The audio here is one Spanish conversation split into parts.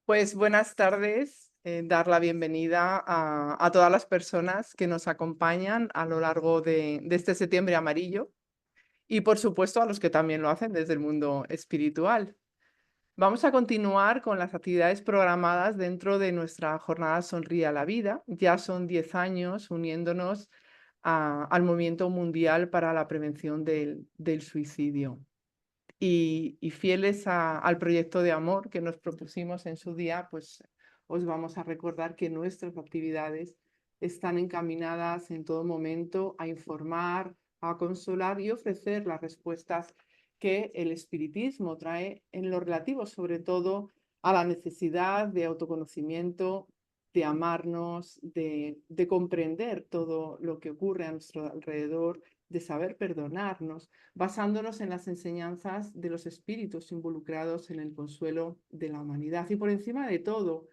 Pues buenas tardes, dar la bienvenida a todas las personas que nos acompañan a lo largo de este septiembre amarillo y por supuesto a los que también lo hacen desde el mundo espiritual. Vamos a continuar con las actividades programadas dentro de nuestra jornada Sonríe a la Vida. Ya son 10 años uniéndonos al movimiento mundial para la prevención del suicidio. Y fieles al proyecto de amor que nos propusimos en su día, pues os vamos a recordar que nuestras actividades están encaminadas en todo momento a informar, a consolar y ofrecer las respuestas que el espiritismo trae en lo relativo, sobre todo a la necesidad de autoconocimiento, de amarnos, de comprender todo lo que ocurre a nuestro alrededor, de saber perdonarnos basándonos en las enseñanzas de los espíritus involucrados en el consuelo de la humanidad y por encima de todo,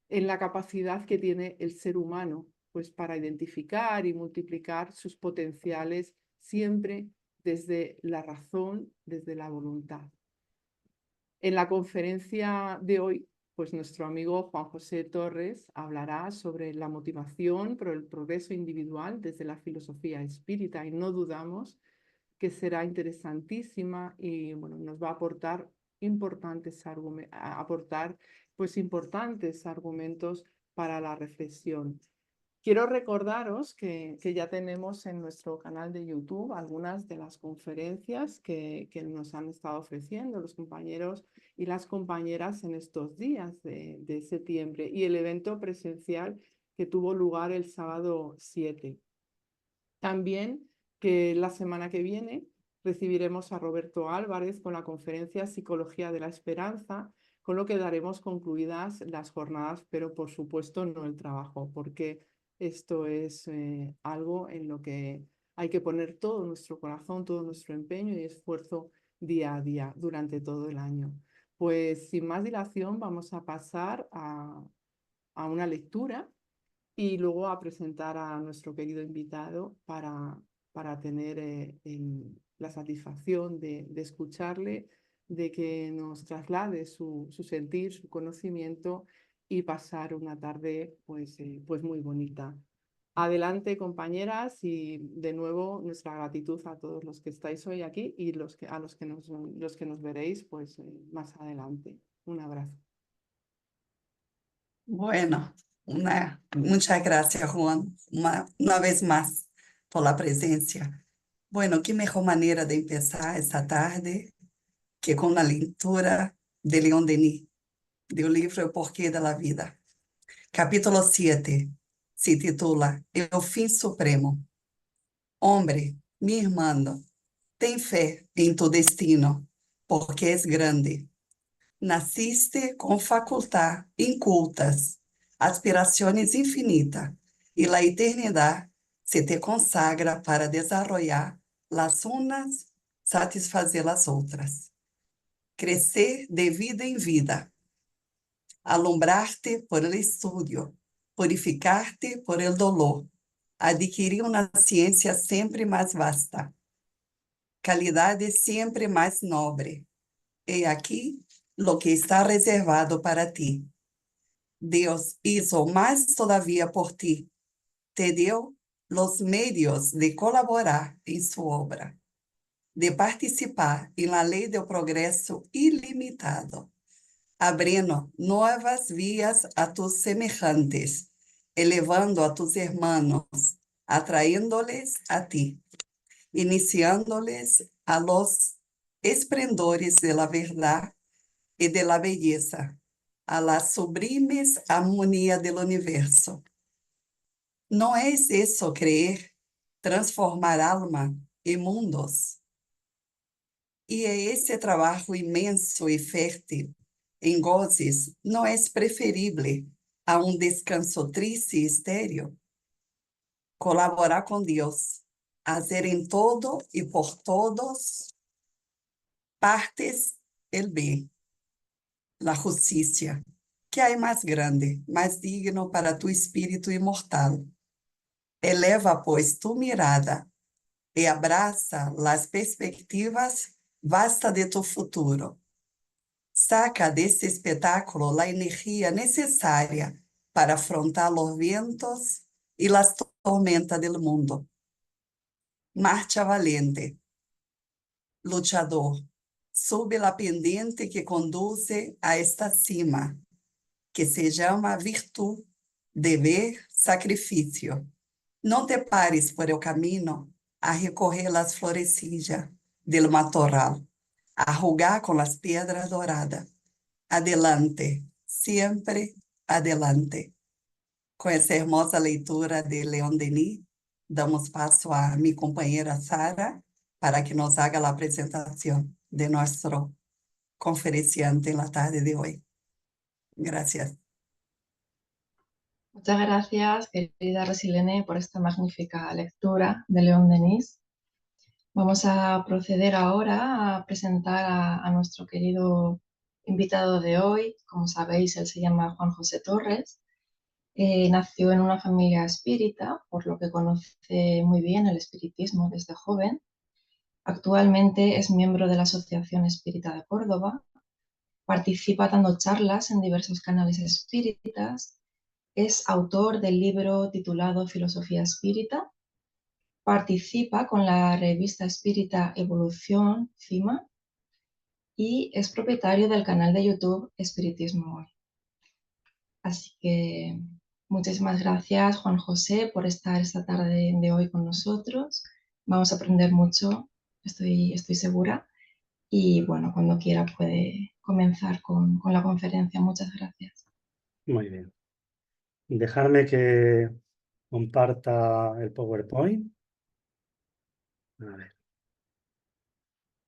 en la capacidad que tiene el ser humano, pues para identificar y multiplicar sus potenciales siempre desde la razón, desde la voluntad. En la conferencia de hoy, pues nuestro amigo Juan José Torres hablará sobre la motivación por el progreso individual desde la filosofía espírita y no dudamos que será interesantísima y bueno, nos va a aportar importantes argumentos para la reflexión. Quiero recordaros que ya tenemos en nuestro canal de YouTube algunas de las conferencias que nos han estado ofreciendo los compañeros y las compañeras en estos días de septiembre y el evento presencial que tuvo lugar el sábado 7. También que la semana que viene recibiremos a Roberto Álvarez con la conferencia Psicología de la Esperanza, con lo que daremos concluidas las jornadas, pero por supuesto no el trabajo, porque esto es algo en lo que hay que poner todo nuestro corazón, todo nuestro empeño y esfuerzo día a día durante todo el año. Pues sin más dilación vamos a pasar a una lectura y luego a presentar a nuestro querido invitado para tener la satisfacción de escucharle, de que nos traslade su sentir, su conocimiento y pasar una tarde pues muy bonita. Adelante, compañeras, y de nuevo nuestra gratitud a todos los que estáis hoy aquí y a los que nos veréis pues más adelante. Un abrazo. Bueno, muchas gracias, Juan, una vez más por la presencia. Bueno, qué mejor manera de empezar esta tarde que con la lectura de León Denis, del libro El porqué de la vida. Capítulo 7 se titula El fin supremo. Hombre, mi hermano, ten fe en tu destino, porque es grande. Naciste com facultad incultas, aspirações infinitas, e la eternidade se te consagra para desarrollar las unas, satisfazer las outras. Crescer de vida em vida, alumbrarte por el estudio, purificarte por el dolor, adquirir uma ciência sempre mais vasta, calidade sempre mais nobre. E aqui lo que está reservado para ti. Deus hizo más todavía por ti. Te dio los medios de colaborar en su obra, de participar en la ley del progreso ilimitado, abriendo nuevas vías a tus semejantes, elevando a tus hermanos, atrayéndoles a ti, iniciándoles a los esplendores de la verdad y de la belleza, a las sublimes armonía del universo. ¿No es eso creer, transformar alma y mundos? Y ese trabajo inmenso y fértil en goces no es preferible a un descanso triste y estéril. Colaborar con Dios, hacer en todo y por todos partes el bien, la justicia. ¿Qué hay más grande, más digno para tu espíritu inmortal? Eleva, pues, tu mirada y abraza las perspectivas vastas de tu futuro. saca de este espectáculo la energía necesaria para afrontar los vientos y las tormentas del mundo. Marcha valiente, luchador, sube la pendiente que conduce a esta cima, que se llama virtud, deber, sacrificio. No te pares por el camino a recorrer las florecillas del matorral, a jugar con las piedras doradas. Adelante, siempre adelante. Con essa hermosa leitura de Leon Denis, damos paso a mi compañera Sara para que nos haga la presentación de nuestro conferenciante en la tarde de hoy. Gracias. Muchas gracias, querida Rosilene, por esta magnífica lectura de León Denis. Vamos a proceder ahora a presentar a nuestro querido invitado de hoy. Como sabéis, él se llama Juan José Torres. Nació en una familia espírita, por lo que conoce muy bien el espiritismo desde joven. Actualmente es miembro de la Asociación Espírita de Córdoba. Participa dando charlas en diversos canales espíritas. Es autor del libro titulado Filosofía Espírita. Participa con la revista espírita Evolución, CIMA, y es propietario del canal de YouTube Espiritismo Hoy. Así que muchísimas gracias, Juan José, por estar esta tarde de hoy con nosotros. Vamos a aprender mucho, estoy segura. Y bueno, cuando quiera puede comenzar con la conferencia. Muchas gracias. Muy bien. Dejarme que comparta el PowerPoint. A ver.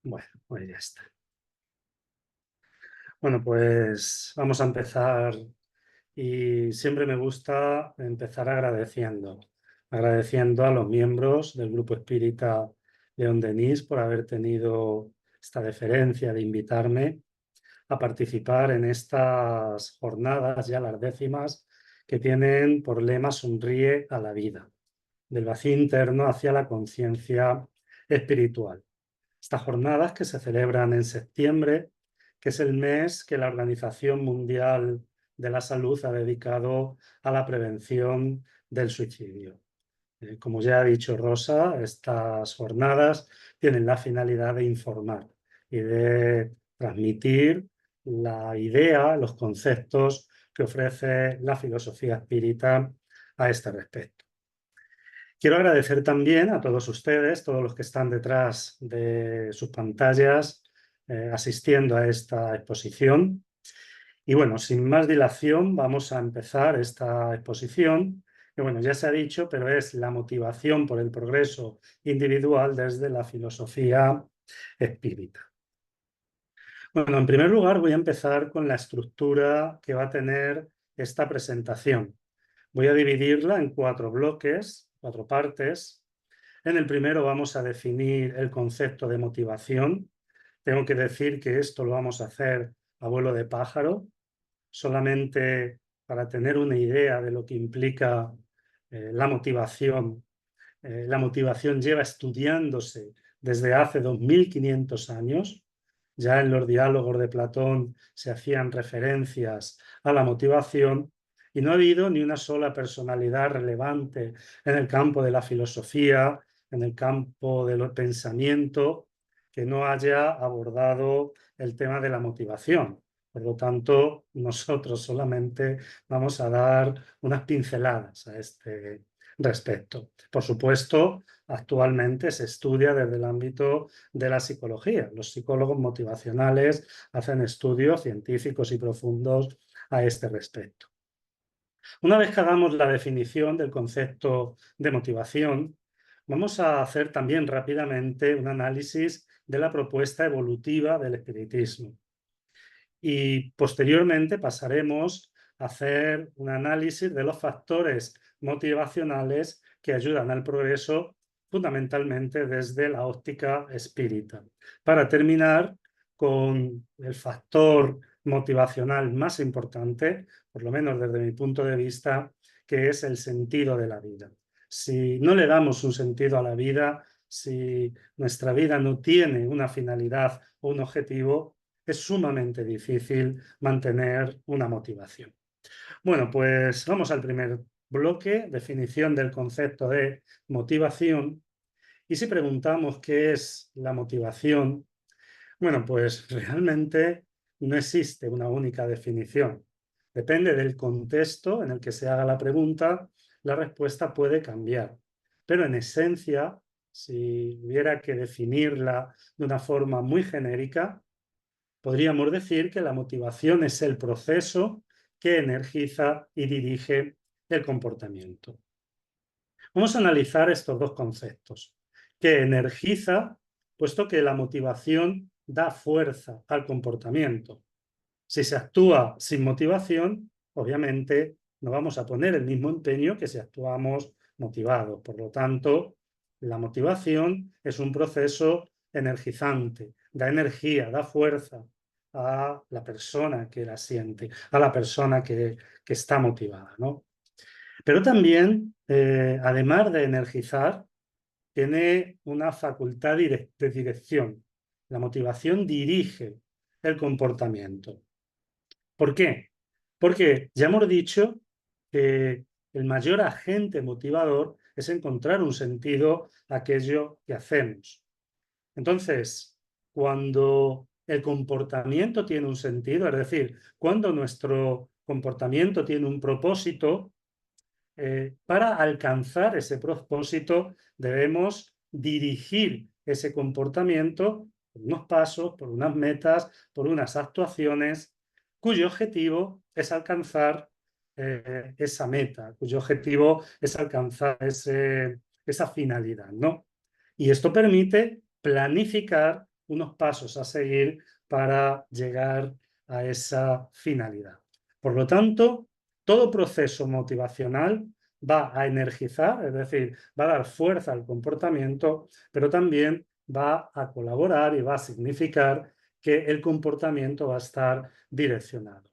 Bueno, pues ya está. Bueno, pues vamos a empezar y siempre me gusta empezar agradeciendo a los miembros del Grupo Espírita León Denis por haber tenido esta deferencia de invitarme a participar en estas jornadas, ya las 10ª, que tienen por lema Sonríe a la vida, del vacío interno hacia la conciencia espiritual. Estas jornadas que se celebran en septiembre, que es el mes que la Organización Mundial de la Salud ha dedicado a la prevención del suicidio. Como ya ha dicho Rosa, estas jornadas tienen la finalidad de informar y de transmitir la idea, los conceptos que ofrece la filosofía espírita a este respecto. Quiero agradecer también a todos ustedes, todos los que están detrás de sus pantallas, asistiendo a esta exposición. Y bueno, sin más dilación, vamos a empezar esta exposición, que bueno, ya se ha dicho, pero es la motivación por el progreso individual desde la filosofía espírita. Bueno, en primer lugar voy a empezar con la estructura que va a tener esta presentación. Voy a dividirla en 4 bloques, 4 partes. En el primero vamos a definir el concepto de motivación. Tengo que decir que esto lo vamos a hacer a vuelo de pájaro, solamente para tener una idea de lo que implica la motivación. La motivación lleva estudiándose desde hace 2500 años. Ya en los diálogos de Platón se hacían referencias a la motivación y no ha habido ni una sola personalidad relevante en el campo de la filosofía, en el campo del pensamiento, que no haya abordado el tema de la motivación. Por lo tanto, nosotros solamente vamos a dar unas pinceladas a este respecto. Por supuesto, actualmente se estudia desde el ámbito de la psicología. Los psicólogos motivacionales hacen estudios científicos y profundos a este respecto. Una vez que hagamos la definición del concepto de motivación, vamos a hacer también rápidamente un análisis de la propuesta evolutiva del espiritismo. Y posteriormente pasaremos a hacer un análisis de los factores motivacionales que ayudan al progreso fundamentalmente desde la óptica espírita, para terminar con el factor motivacional más importante, por lo menos desde mi punto de vista, que es el sentido de la vida. Si no le damos un sentido a la vida, si nuestra vida no tiene una finalidad o un objetivo, es sumamente difícil mantener una motivación. Bueno, pues vamos al primer bloque, definición del concepto de motivación. Y si preguntamos qué es la motivación, bueno, pues realmente no existe una única definición. Depende del contexto en el que se haga la pregunta, la respuesta puede cambiar. Pero en esencia, si hubiera que definirla de una forma muy genérica, podríamos decir que la motivación es el proceso que energiza y dirige el comportamiento. Vamos a analizar estos dos conceptos. Que energiza, puesto que la motivación da fuerza al comportamiento. Si se actúa sin motivación, obviamente no vamos a poner el mismo empeño que si actuamos motivados. Por lo tanto, la motivación es un proceso energizante, da energía, da fuerza a la persona que la siente, a la persona que está motivada, ¿no? Pero también, además de energizar, tiene una facultad de dirección. La motivación dirige el comportamiento. ¿Por qué? Porque ya hemos dicho que el mayor agente motivador es encontrar un sentido a aquello que hacemos. Entonces, cuando el comportamiento tiene un sentido, es decir, cuando nuestro comportamiento tiene un propósito, para alcanzar ese propósito debemos dirigir ese comportamiento por unos pasos, por unas metas, por unas actuaciones cuyo objetivo es alcanzar esa meta, cuyo objetivo es alcanzar esa finalidad, ¿no? Y esto permite planificar unos pasos a seguir para llegar a esa finalidad. Por lo tanto, todo proceso motivacional va a energizar, es decir, va a dar fuerza al comportamiento, pero también va a colaborar y va a significar que el comportamiento va a estar direccionado.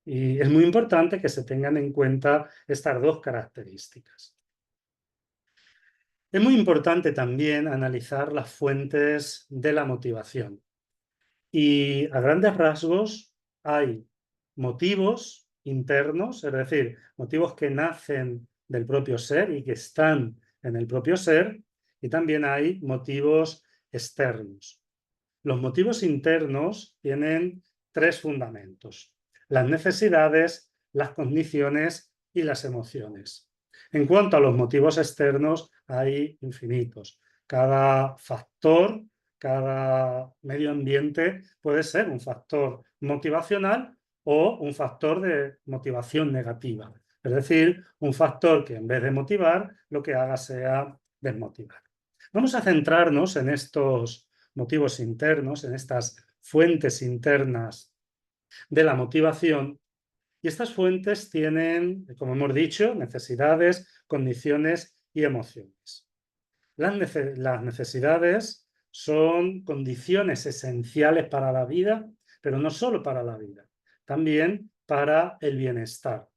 Y es muy importante que se tengan en cuenta estas dos características. Es muy importante también analizar las fuentes de la motivación. Y a grandes rasgos hay motivos internos, es decir, motivos que nacen del propio ser y que están en el propio ser, y también hay motivos externos. Los motivos internos tienen tres fundamentos: las necesidades, las condiciones y las emociones. En cuanto a los motivos externos, hay infinitos. Cada factor, cada medio ambiente puede ser un factor motivacional o un factor de motivación negativa. Es decir, un factor que en vez de motivar, lo que haga sea desmotivar. Vamos a centrarnos en estos motivos internos, en estas fuentes internas de la motivación. Y estas fuentes tienen, como hemos dicho, necesidades, condiciones y emociones. Las necesidades son condiciones esenciales para la vida, pero no solo para la vida, también para el bienestar.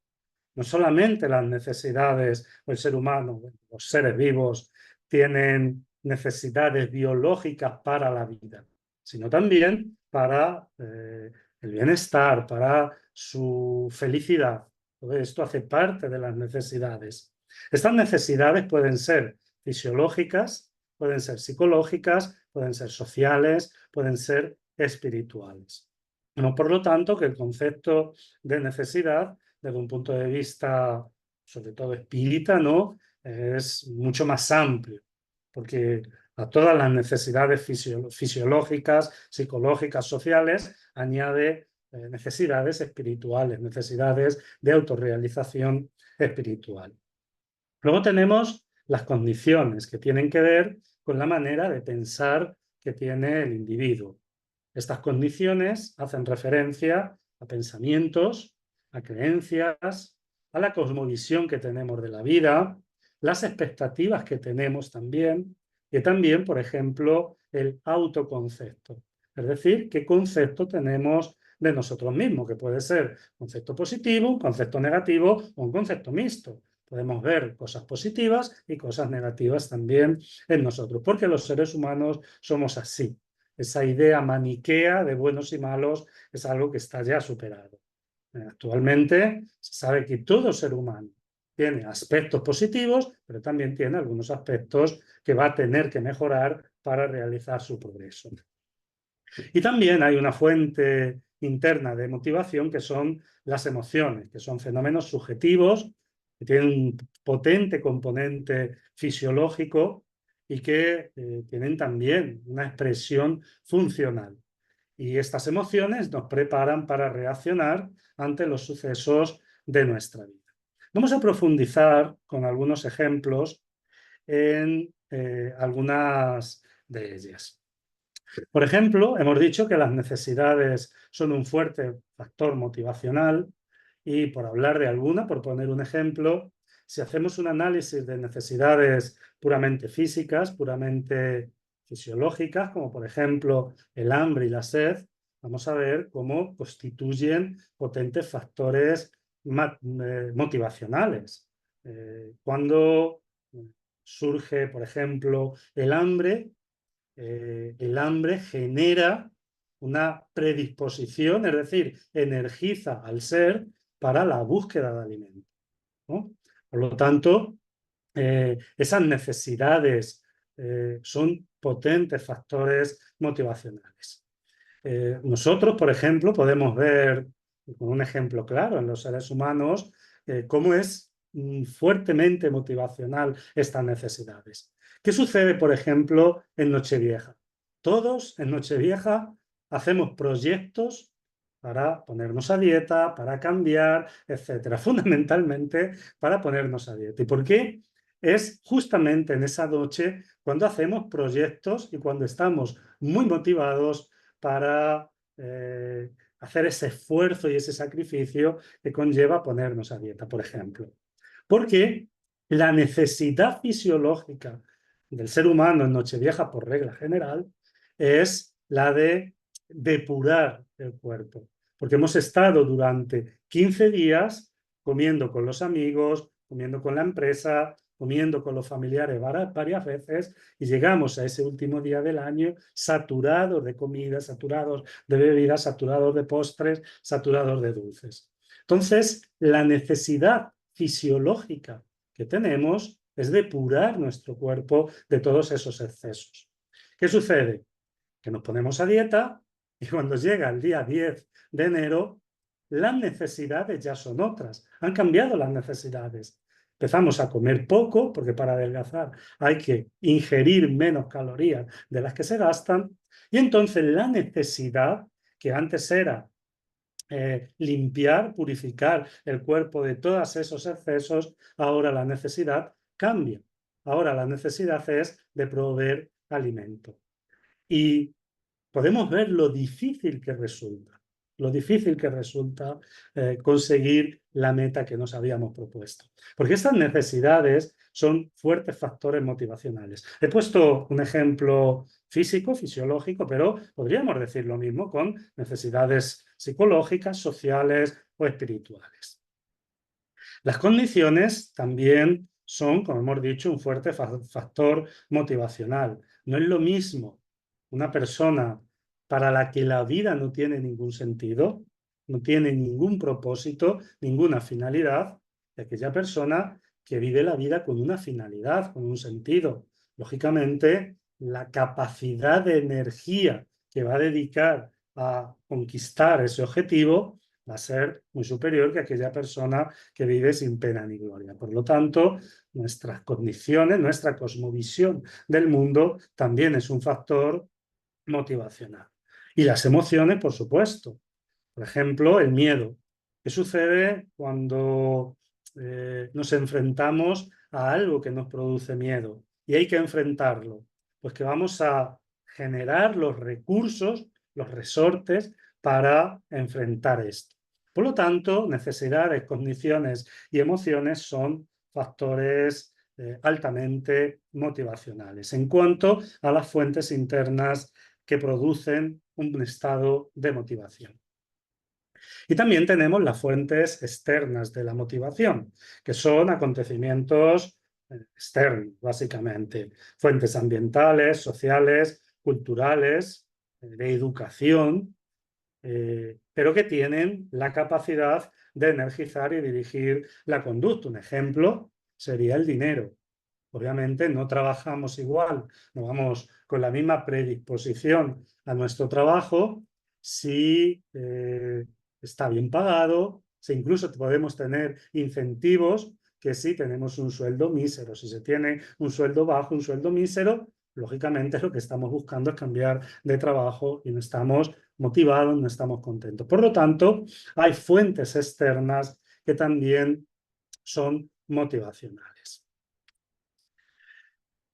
No solamente las necesidades, o el ser humano, los seres vivos, tienen necesidades biológicas para la vida, sino también para el bienestar, para su felicidad. Todo esto hace parte de las necesidades. Estas necesidades pueden ser fisiológicas, pueden ser psicológicas, pueden ser sociales, pueden ser espirituales. No, por lo tanto, que el concepto de necesidad, desde un punto de vista, sobre todo espírita, ¿no?, es mucho más amplio, porque a todas las necesidades fisiológicas, psicológicas, sociales, añade necesidades espirituales, necesidades de autorrealización espiritual. Luego tenemos las condiciones que tienen que ver con la manera de pensar que tiene el individuo. Estas condiciones hacen referencia a pensamientos, a creencias, a la cosmovisión que tenemos de la vida, las expectativas que tenemos también, y también, por ejemplo, el autoconcepto. Es decir, qué concepto tenemos de nosotros mismos, que puede ser concepto positivo, un concepto negativo o un concepto mixto. Podemos ver cosas positivas y cosas negativas también en nosotros, porque los seres humanos somos así. esa idea maniquea de buenos y malos es algo que está ya superado. Actualmente se sabe que todo ser humano tiene aspectos positivos, pero también tiene algunos aspectos que va a tener que mejorar para realizar su progreso. Y también hay una fuente interna de motivación que son las emociones, que son fenómenos subjetivos, que tienen un potente componente fisiológico y que tienen también una expresión funcional. Y estas emociones nos preparan para reaccionar ante los sucesos de nuestra vida. Vamos a profundizar con algunos ejemplos en algunas de ellas. Por ejemplo, hemos dicho que las necesidades son un fuerte factor motivacional y por hablar de alguna, por poner un ejemplo, si hacemos un análisis de necesidades puramente físicas, puramente fisiológicas, como por ejemplo el hambre y la sed, vamos a ver cómo constituyen potentes factores motivacionales. Cuando surge, por ejemplo, el hambre genera una predisposición, es decir, energiza al ser para la búsqueda de alimento, ¿no? Por lo tanto, esas necesidades son potentes factores motivacionales. Nosotros, por ejemplo, podemos ver con un ejemplo claro en los seres humanos cómo es fuertemente motivacional estas necesidades. ¿Qué sucede, por ejemplo, en Nochevieja? Todos en Nochevieja hacemos proyectos para ponernos a dieta, para cambiar, etcétera. Fundamentalmente para ponernos a dieta. ¿Y por qué? Es justamente en esa noche cuando hacemos proyectos y cuando estamos muy motivados para hacer ese esfuerzo y ese sacrificio que conlleva ponernos a dieta, por ejemplo. Porque la necesidad fisiológica del ser humano en Nochevieja, por regla general, es la de depurar el cuerpo. Porque hemos estado durante 15 días comiendo con los amigos, comiendo con la empresa, comiendo con los familiares varias veces y llegamos a ese último día del año saturados de comida, saturados de bebidas, saturados de postres, saturados de dulces. Entonces, la necesidad fisiológica que tenemos es depurar nuestro cuerpo de todos esos excesos. ¿Qué sucede? Que nos ponemos a dieta y cuando llega el día 10 de enero, las necesidades ya son otras. Han cambiado las necesidades. Empezamos a comer poco, porque para adelgazar hay que ingerir menos calorías de las que se gastan, y entonces la necesidad, que antes era limpiar, purificar el cuerpo de todos esos excesos, ahora la necesidad cambia. Ahora la necesidad es de proveer alimento. Y podemos ver lo difícil que resulta conseguir la meta que nos habíamos propuesto. Porque estas necesidades son fuertes factores motivacionales. He puesto un ejemplo físico, fisiológico, pero podríamos decir lo mismo con necesidades psicológicas, sociales o espirituales. Las condiciones también son, como hemos dicho, un fuerte factor motivacional. No es lo mismo una persona para la que la vida no tiene ningún sentido, no tiene ningún propósito, ninguna finalidad, de aquella persona que vive la vida con una finalidad, con un sentido. Lógicamente, la capacidad de energía que va a dedicar a conquistar ese objetivo va a ser muy superior que aquella persona que vive sin pena ni gloria. Por lo tanto, nuestras condiciones, nuestra cosmovisión del mundo también es un factor motivacional. Y las emociones, por supuesto. Por ejemplo, el miedo. ¿Qué sucede cuando nos enfrentamos a algo que nos produce miedo? Y hay que enfrentarlo. Pues que vamos a generar los recursos, los resortes para enfrentar esto. Por lo tanto, necesidades, condiciones y emociones son factores altamente motivacionales. En cuanto a las fuentes internas que producen un estado de motivación. Y también tenemos las fuentes externas de la motivación, que son acontecimientos externos, básicamente. Fuentes ambientales, sociales, culturales, de educación, pero que tienen la capacidad de energizar y dirigir la conducta. Un ejemplo sería el dinero. Obviamente no trabajamos igual, no vamos con la misma predisposición a nuestro trabajo si está bien pagado, si incluso podemos tener incentivos que si tenemos un sueldo mísero. Si se tiene un sueldo bajo, un sueldo mísero, lógicamente lo que estamos buscando es cambiar de trabajo y no estamos motivados, no estamos contentos. Por lo tanto, hay fuentes externas que también son motivacionales.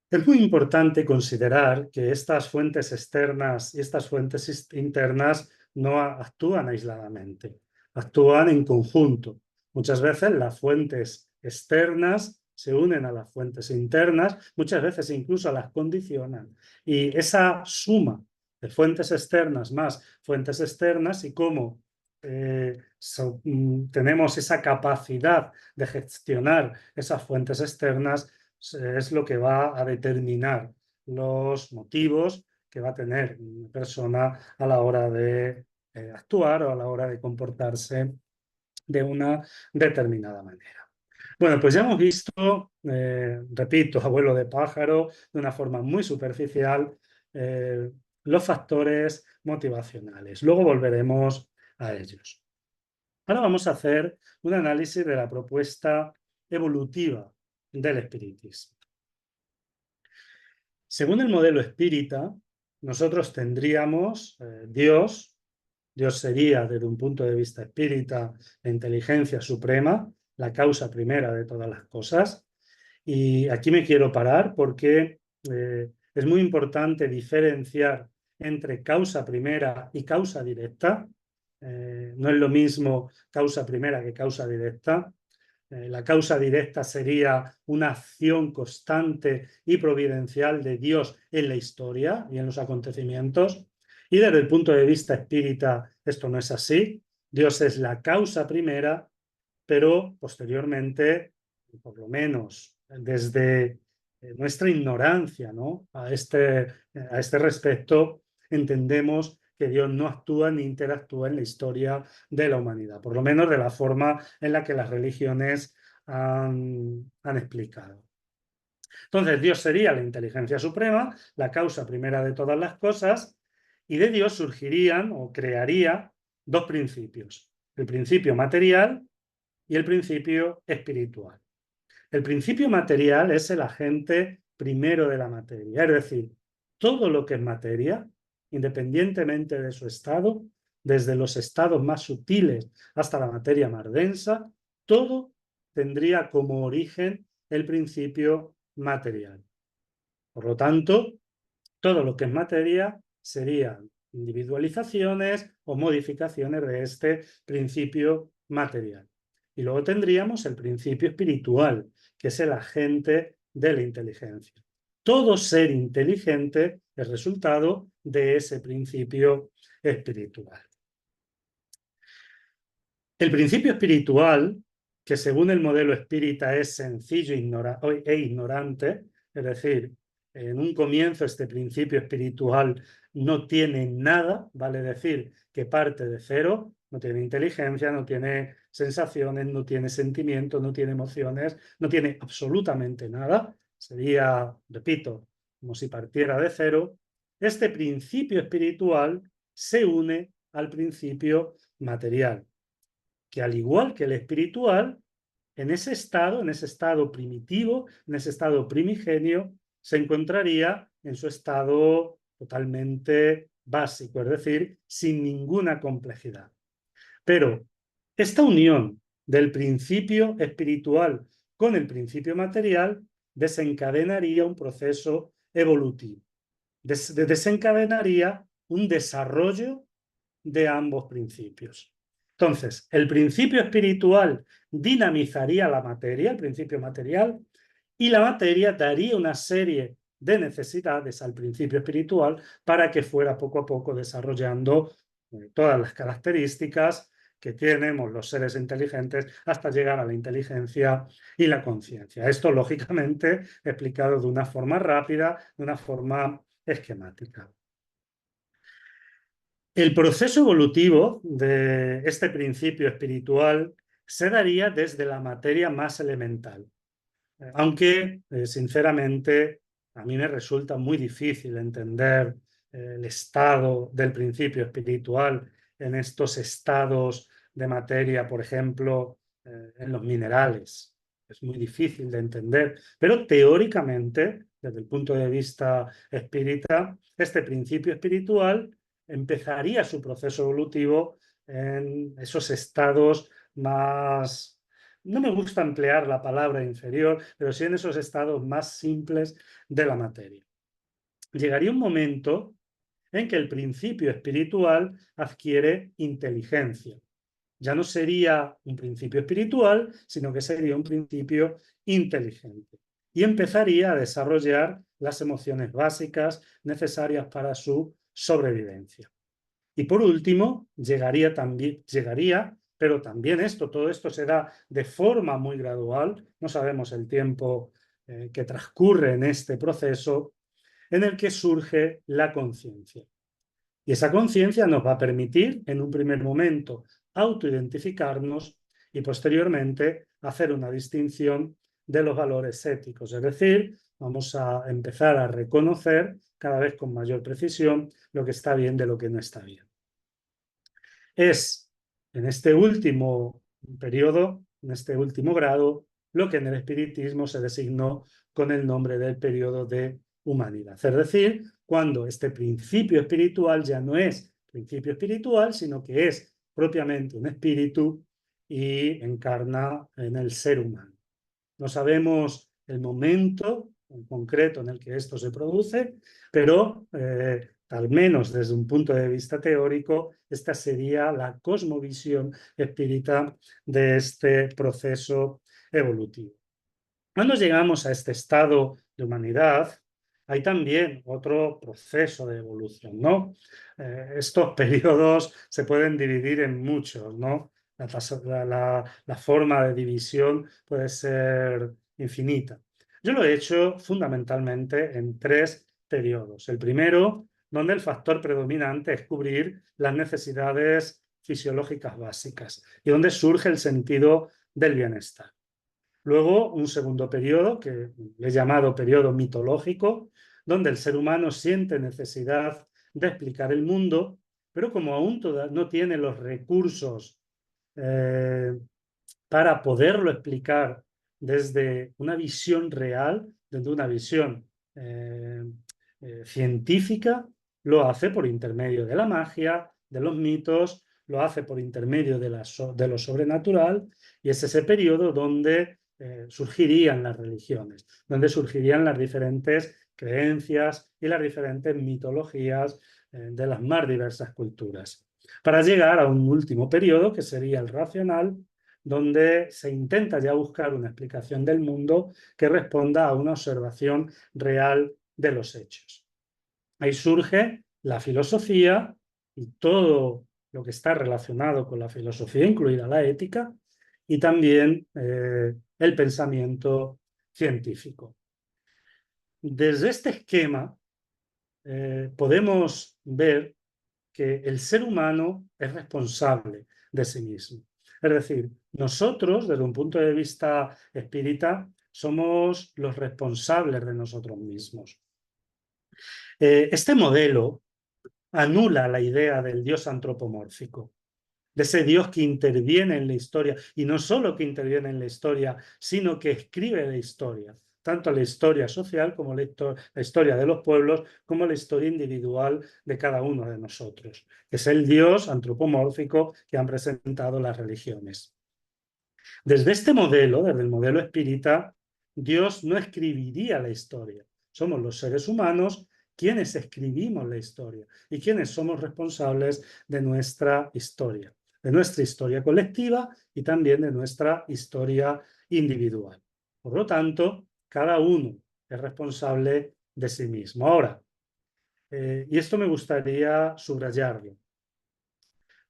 Es muy importante considerar que estas fuentes externas y estas fuentes internas no actúan aisladamente, actúan en conjunto. Muchas veces las fuentes externas se unen a las fuentes internas, muchas veces incluso las condicionan. Y esa suma de fuentes externas más fuentes externas y cómo tenemos esa capacidad de gestionar esas fuentes externas es lo que va a determinar los motivos que va a tener una persona a la hora de actuar o a la hora de comportarse de una determinada manera. Bueno, pues ya hemos visto, repito, abuelo de pájaro, de una forma muy superficial, los factores motivacionales. Luego volveremos a ellos. Ahora vamos a hacer un análisis de la propuesta evolutiva del espiritismo. Según el modelo espírita, nosotros tendríamos Dios sería, desde un punto de vista espírita, la inteligencia suprema, la causa primera de todas las cosas. Y aquí me quiero parar porque es muy importante diferenciar entre causa primera y causa directa. No es lo mismo causa primera que causa directa. La causa directa sería una acción constante y providencial de Dios en la historia y en los acontecimientos. Y desde el punto de vista espírita, esto no es así. Dios es la causa primera, pero posteriormente, por lo menos desde nuestra ignorancia, ¿no? a este respecto, entendemos que Dios no actúa ni interactúa en la historia de la humanidad, por lo menos de la forma en la que las religiones han explicado. Entonces, Dios sería la inteligencia suprema, la causa primera de todas las cosas, y de Dios surgirían o crearía dos principios, el principio material y el principio espiritual. El principio material es el agente primero de la materia, es decir, todo lo que es materia, independientemente de su estado, desde los estados más sutiles hasta la materia más densa, todo tendría como origen el principio material. Por lo tanto, todo lo que es materia serían individualizaciones o modificaciones de este principio material. Y luego tendríamos el principio espiritual, que es el agente de la inteligencia. Todo ser inteligente es resultado de ese principio espiritual. El principio espiritual, que según el modelo espírita es sencillo e ignorante, es decir, en un comienzo este principio espiritual no tiene nada, vale decir que parte de cero, no tiene inteligencia, no tiene sensaciones, no tiene sentimientos, no tiene emociones, no tiene absolutamente nada. Sería, repito, como si partiera de cero. Este principio espiritual se une al principio material, que al igual que el espiritual, en ese estado primitivo, en ese estado primigenio, se encontraría en su estado totalmente básico, es decir, sin ninguna complejidad. Pero esta unión del principio espiritual con el principio material desencadenaría un proceso evolutivo, desencadenaría un desarrollo de ambos principios. Entonces, el principio espiritual dinamizaría la materia, el principio material, y la materia daría una serie de necesidades al principio espiritual para que fuera poco a poco desarrollando todas las características que tenemos los seres inteligentes hasta llegar a la inteligencia y la conciencia. Esto, lógicamente, explicado de una forma rápida, de una forma esquemática. El proceso evolutivo de este principio espiritual se daría desde la materia más elemental, aunque sinceramente a mí me resulta muy difícil entender el estado del principio espiritual en estos estados de materia, por ejemplo, en los minerales. Es muy difícil de entender, pero teóricamente, desde el punto de vista espírita, este principio espiritual empezaría su proceso evolutivo en esos estados más, no me gusta emplear la palabra inferior, pero sí en esos estados más simples de la materia. Llegaría un momento en que el principio espiritual adquiere inteligencia. Ya no sería un principio espiritual, sino que sería un principio inteligente. Y empezaría a desarrollar las emociones básicas necesarias para su sobrevivencia. Y por último, llegaría, pero también todo esto se da de forma muy gradual, no sabemos el tiempo que transcurre en este proceso, en el que surge la conciencia. Y esa conciencia nos va a permitir, en un primer momento, autoidentificarnos y posteriormente hacer una distinción de los valores éticos. Es decir, vamos a empezar a reconocer cada vez con mayor precisión lo que está bien de lo que no está bien. Es en este último periodo, en este último grado, lo que en el espiritismo se designó con el nombre del periodo de humanidad. Es decir, cuando este principio espiritual ya no es principio espiritual, sino que es propiamente un espíritu y encarna en el ser humano. No sabemos el momento en concreto en el que esto se produce, pero al menos desde un punto de vista teórico, esta sería la cosmovisión espírita de este proceso evolutivo. Cuando llegamos a este estado de humanidad, hay también otro proceso de evolución, ¿no? Estos periodos se pueden dividir en muchos, ¿no? La forma de división puede ser infinita. Yo lo he hecho fundamentalmente en 3 periodos. El primero, donde el factor predominante es cubrir las necesidades fisiológicas básicas y donde surge el sentido del bienestar. Luego, un segundo periodo, que he llamado periodo mitológico, donde el ser humano siente necesidad de explicar el mundo, pero como aún no tiene los recursos para poderlo explicar desde una visión real, desde una visión científica, lo hace por intermedio de la magia, de los mitos, lo hace por intermedio de lo sobrenatural, y es ese periodo donde surgirían las religiones, donde surgirían las diferentes creencias y las diferentes mitologías de las más diversas culturas, para llegar a un último periodo que sería el racional, donde se intenta ya buscar una explicación del mundo que responda a una observación real de los hechos. Ahí surge la filosofía y todo lo que está relacionado con la filosofía, incluida la ética, y también el pensamiento científico. Desde este esquema podemos ver que el ser humano es responsable de sí mismo. Es decir, nosotros, desde un punto de vista espírita, somos los responsables de nosotros mismos. Este modelo anula la idea del Dios antropomórfico, de ese Dios que interviene en la historia, y no solo que interviene en la historia, sino que escribe la historia, tanto la historia social como la historia de los pueblos, como la historia individual de cada uno de nosotros. Es el Dios antropomórfico que han presentado las religiones. Desde este modelo, desde el modelo espírita, Dios no escribiría la historia. Somos los seres humanos quienes escribimos la historia y quienes somos responsables de nuestra historia colectiva y también de nuestra historia individual. Por lo tanto, cada uno es responsable de sí mismo. Ahora, y esto me gustaría subrayarlo,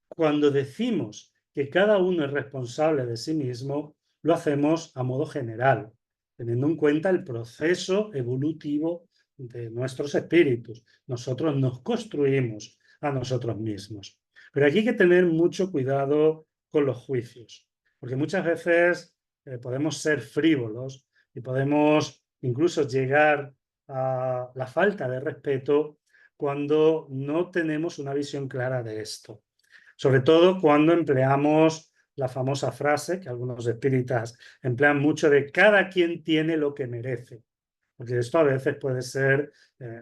cuando decimos que cada uno es responsable de sí mismo, lo hacemos a modo general, teniendo en cuenta el proceso evolutivo de nuestros espíritus. Nosotros nos construimos a nosotros mismos. Pero aquí hay que tener mucho cuidado con los juicios, porque muchas veces podemos ser frívolos y podemos incluso llegar a la falta de respeto cuando no tenemos una visión clara de esto. Sobre todo cuando empleamos la famosa frase que algunos espíritas emplean mucho de cada quien tiene lo que merece. Porque esto a veces puede ser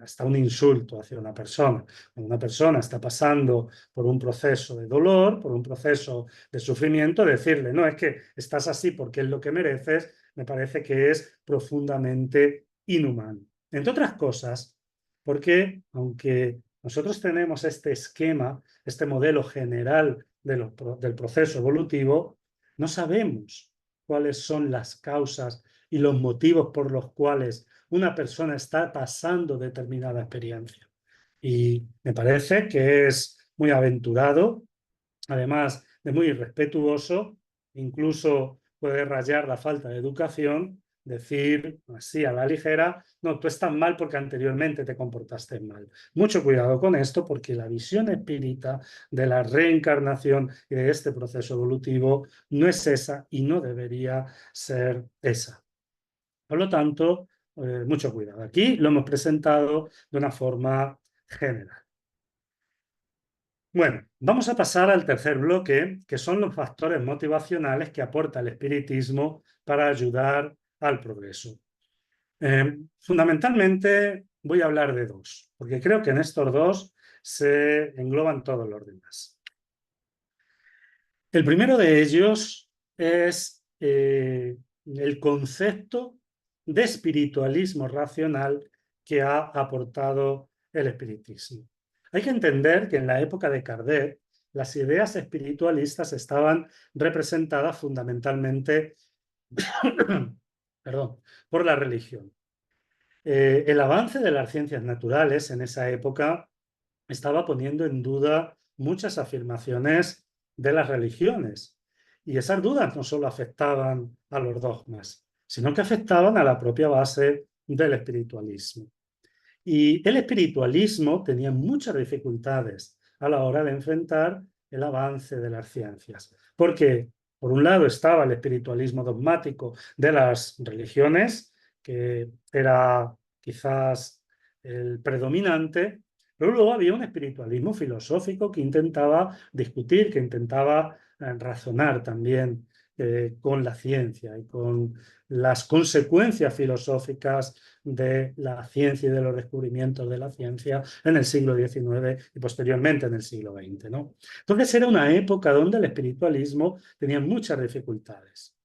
hasta un insulto hacia una persona. Cuando una persona está pasando por un proceso de dolor, por un proceso de sufrimiento, decirle, no, es que estás así porque es lo que mereces, me parece que es profundamente inhumano. Entre otras cosas, porque aunque nosotros tenemos este esquema, este modelo general del proceso evolutivo, no sabemos cuáles son las causas y los motivos por los cuales una persona está pasando determinada experiencia. Y me parece que es muy aventurado, además de muy irrespetuoso, incluso puede rayar la falta de educación, decir así a la ligera, no, tú estás mal porque anteriormente te comportaste mal. Mucho cuidado con esto porque la visión espírita de la reencarnación y de este proceso evolutivo no es esa y no debería ser esa. Por lo tanto, mucho cuidado. Aquí lo hemos presentado de una forma general. Bueno, vamos a pasar al tercer bloque, que son los factores motivacionales que aporta el espiritismo para ayudar al progreso. Fundamentalmente voy a hablar de dos, porque creo que en estos dos se engloban todos los demás. El primero de ellos es el concepto de espiritualismo racional que ha aportado el espiritismo. Hay que entender que en la época de Kardec las ideas espiritualistas estaban representadas fundamentalmente por la religión. El avance de las ciencias naturales en esa época estaba poniendo en duda muchas afirmaciones de las religiones. Y esas dudas no solo afectaban a los dogmas, sino que afectaban a la propia base del espiritualismo. Y el espiritualismo tenía muchas dificultades a la hora de enfrentar el avance de las ciencias. Porque, por un lado, estaba el espiritualismo dogmático de las religiones, que era quizás el predominante, pero luego había un espiritualismo filosófico que intentaba discutir, que intentaba razonar también con la ciencia y con las consecuencias filosóficas de la ciencia y de los descubrimientos de la ciencia en el siglo XIX y posteriormente en el siglo XX, ¿no? Entonces era una época donde el espiritualismo tenía muchas dificultades.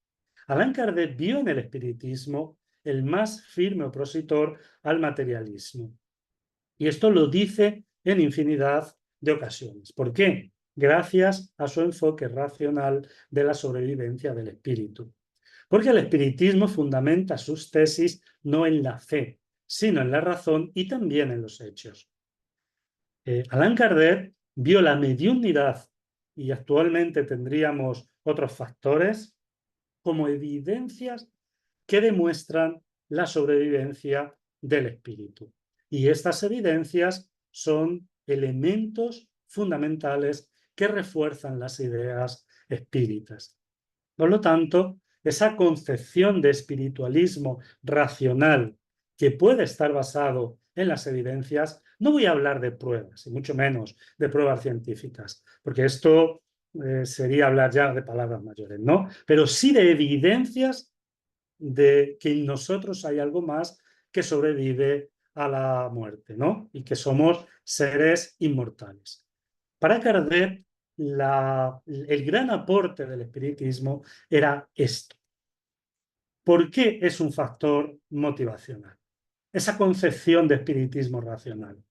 Allan Kardec vio en el espiritismo el más firme opositor al materialismo. Y esto lo dice en infinidad de ocasiones. ¿Por qué? Gracias a su enfoque racional de la sobrevivencia del espíritu. Porque el espiritismo fundamenta sus tesis no en la fe, sino en la razón y también en los hechos. Allan Kardec vio la mediunidad, y actualmente tendríamos otros factores, como evidencias que demuestran la sobrevivencia del espíritu. Y estas evidencias son elementos fundamentales que refuerzan las ideas espíritas. Por lo tanto, esa concepción de espiritualismo racional que puede estar basado en las evidencias, no voy a hablar de pruebas, y mucho menos de pruebas científicas, porque esto sería hablar ya de palabras mayores, ¿no? Pero sí de evidencias de que en nosotros hay algo más que sobrevive a la muerte, ¿no? Y que somos seres inmortales. Para Kardec, el gran aporte del espiritismo era esto. ¿Por qué es un factor motivacional? Esa concepción de espiritismo racional.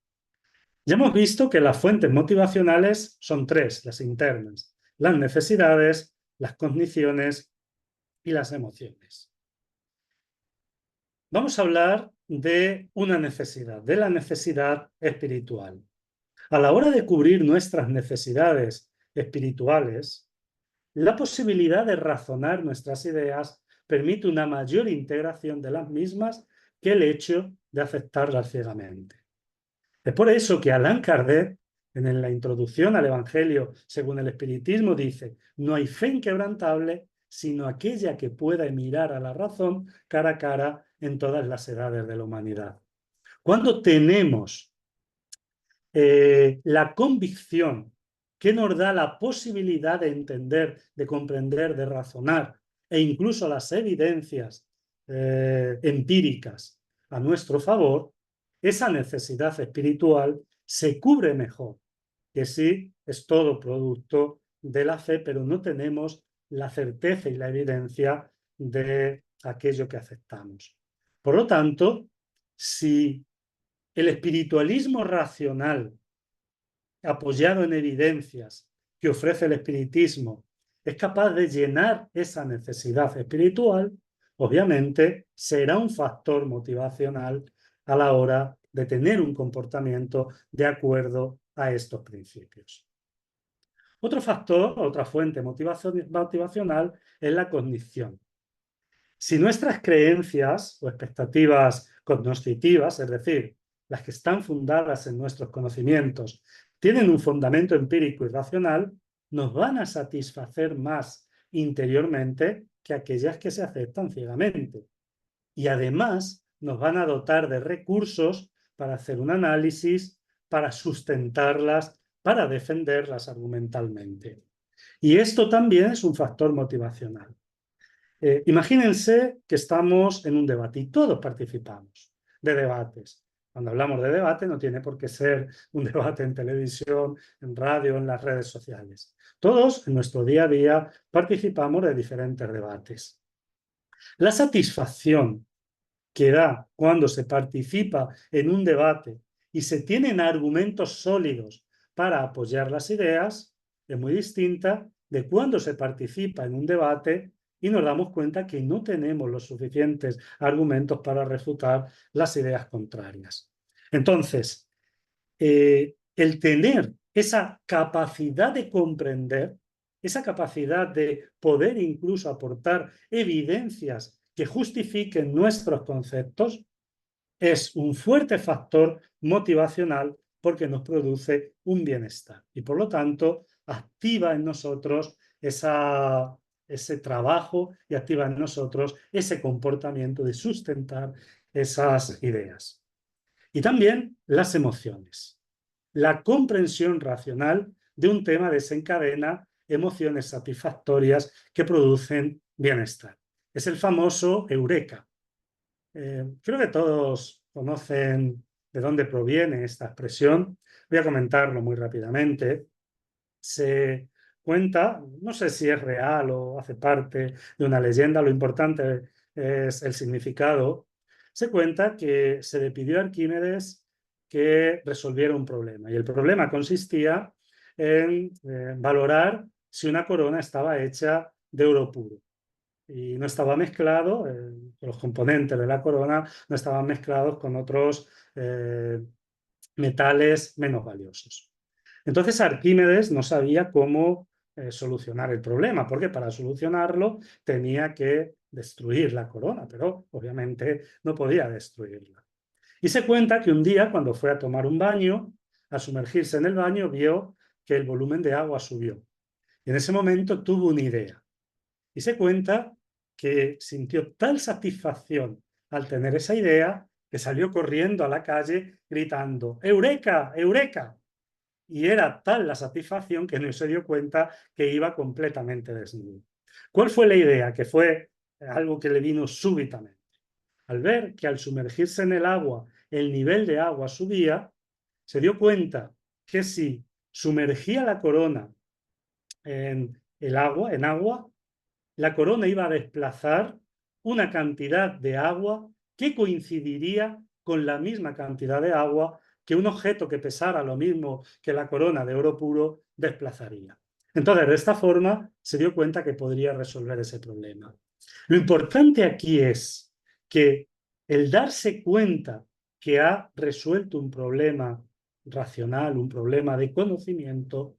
Ya hemos visto que las fuentes motivacionales son tres, las internas: las necesidades, las cogniciones y las emociones. Vamos a hablar de una necesidad, de la necesidad espiritual. A la hora de cubrir nuestras necesidades espirituales, la posibilidad de razonar nuestras ideas permite una mayor integración de las mismas que el hecho de aceptarlas ciegamente. Es por eso que Allan Kardec En la introducción al Evangelio, según el Espiritismo, dice: no hay fe inquebrantable, sino aquella que pueda mirar a la razón cara a cara en todas las edades de la humanidad. Cuando tenemos la convicción que nos da la posibilidad de entender, de comprender, de razonar, e incluso las evidencias empíricas a nuestro favor, esa necesidad espiritual se cubre mejor, que sí es todo producto de la fe, pero no tenemos la certeza y la evidencia de aquello que aceptamos. Por lo tanto, si el espiritualismo racional, apoyado en evidencias que ofrece el espiritismo, es capaz de llenar esa necesidad espiritual, obviamente será un factor motivacional a la hora de tener un comportamiento de acuerdo a estos principios. Otro factor, otra fuente motivacional es la cognición. Si nuestras creencias o expectativas cognoscitivas, es decir, las que están fundadas en nuestros conocimientos, tienen un fundamento empírico y racional, nos van a satisfacer más interiormente que aquellas que se aceptan ciegamente. Y además nos van a dotar de recursos para hacer un análisis, para sustentarlas, para defenderlas argumentalmente. Y esto también es un factor motivacional. Imagínense que estamos en un debate y todos participamos de debates. Cuando hablamos de debate no tiene por qué ser un debate en televisión, en radio, en las redes sociales. Todos en nuestro día a día participamos de diferentes debates. La satisfacción que da cuando se participa en un debate y se tienen argumentos sólidos para apoyar las ideas es muy distinta de cuando se participa en un debate y nos damos cuenta que no tenemos los suficientes argumentos para refutar las ideas contrarias. Entonces, el tener esa capacidad de comprender, esa capacidad de poder incluso aportar evidencias que justifiquen nuestros conceptos, es un fuerte factor motivacional porque nos produce un bienestar y por lo tanto activa en nosotros ese trabajo y activa en nosotros ese comportamiento de sustentar esas ideas. Y también las emociones. La comprensión racional de un tema desencadena emociones satisfactorias que producen bienestar. Es el famoso eureka. Creo que todos conocen de dónde proviene esta expresión. Voy a comentarlo muy rápidamente. Se cuenta, no sé si es real o hace parte de una leyenda, lo importante es el significado. Se cuenta que se le pidió a Arquímedes que resolviera un problema y el problema consistía en valorar si una corona estaba hecha de oro puro y no estaba mezclado, los componentes de la corona no estaban mezclados con otros metales menos valiosos. Entonces Arquímedes no sabía cómo solucionar el problema, porque para solucionarlo tenía que destruir la corona, pero obviamente no podía destruirla. Y se cuenta que un día, cuando fue a tomar un baño, a sumergirse en el baño, vio que el volumen de agua subió. Y en ese momento tuvo una idea. Y se cuenta que sintió tal satisfacción al tener esa idea que salió corriendo a la calle gritando ¡Eureka! ¡Eureka! Y era tal la satisfacción que no se dio cuenta que iba completamente desnudo. ¿Cuál fue la idea? Que fue algo que le vino súbitamente. Al ver que al sumergirse en el agua el nivel de agua subía, se dio cuenta que si sumergía la corona en el agua, la corona iba a desplazar una cantidad de agua que coincidiría con la misma cantidad de agua que un objeto que pesara lo mismo que la corona de oro puro desplazaría. Entonces, de esta forma, se dio cuenta que podría resolver ese problema. Lo importante aquí es que el darse cuenta que ha resuelto un problema racional, un problema de conocimiento,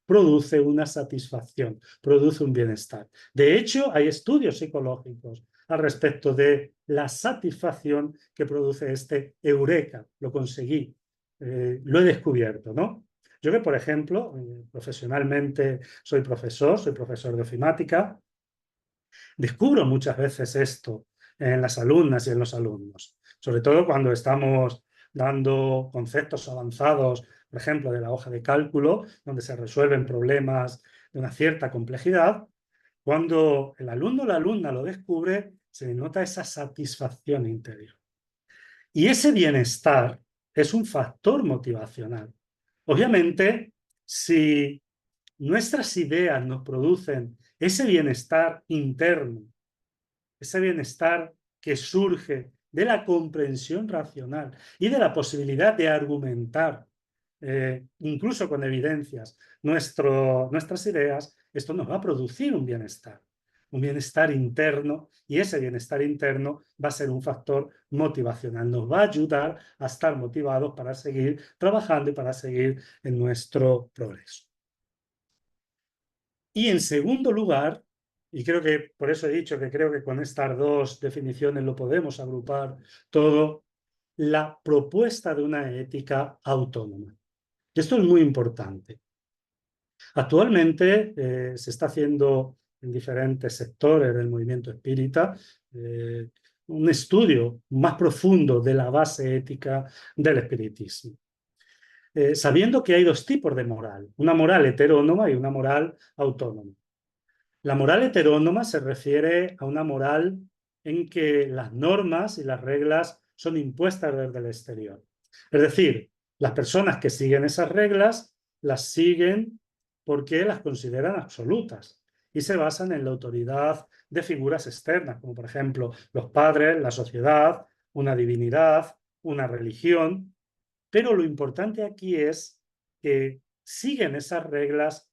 produce una satisfacción, produce un bienestar. De hecho, hay estudios psicológicos al respecto de la satisfacción que produce este eureka. Lo conseguí, lo he descubierto, ¿no? Yo que, por ejemplo, profesionalmente soy profesor de ofimática, descubro muchas veces esto en las alumnas y en los alumnos, sobre todo cuando estamos dando conceptos avanzados, por ejemplo, de la hoja de cálculo, donde se resuelven problemas de una cierta complejidad. Cuando el alumno o la alumna lo descubre, se le nota esa satisfacción interior. Y ese bienestar es un factor motivacional. Obviamente, si nuestras ideas nos producen ese bienestar interno, ese bienestar que surge de la comprensión racional y de la posibilidad de argumentar, incluso con evidencias, nuestras ideas, esto nos va a producir un bienestar interno, y ese bienestar interno va a ser un factor motivacional, nos va a ayudar a estar motivados para seguir trabajando y para seguir en nuestro progreso. Y en segundo lugar, y creo que por eso he dicho que creo que con estas dos definiciones lo podemos agrupar todo, la propuesta de una ética autónoma. Esto es muy importante. Actualmente se está haciendo en diferentes sectores del movimiento espírita un estudio más profundo de la base ética del espiritismo. Sabiendo que hay dos tipos de moral, una moral heterónoma y una moral autónoma. La moral heterónoma se refiere a una moral en que las normas y las reglas son impuestas desde el exterior. Es decir, las personas que siguen esas reglas las siguen porque las consideran absolutas y se basan en la autoridad de figuras externas, como por ejemplo los padres, la sociedad, una divinidad, una religión. Pero lo importante aquí es que siguen esas reglas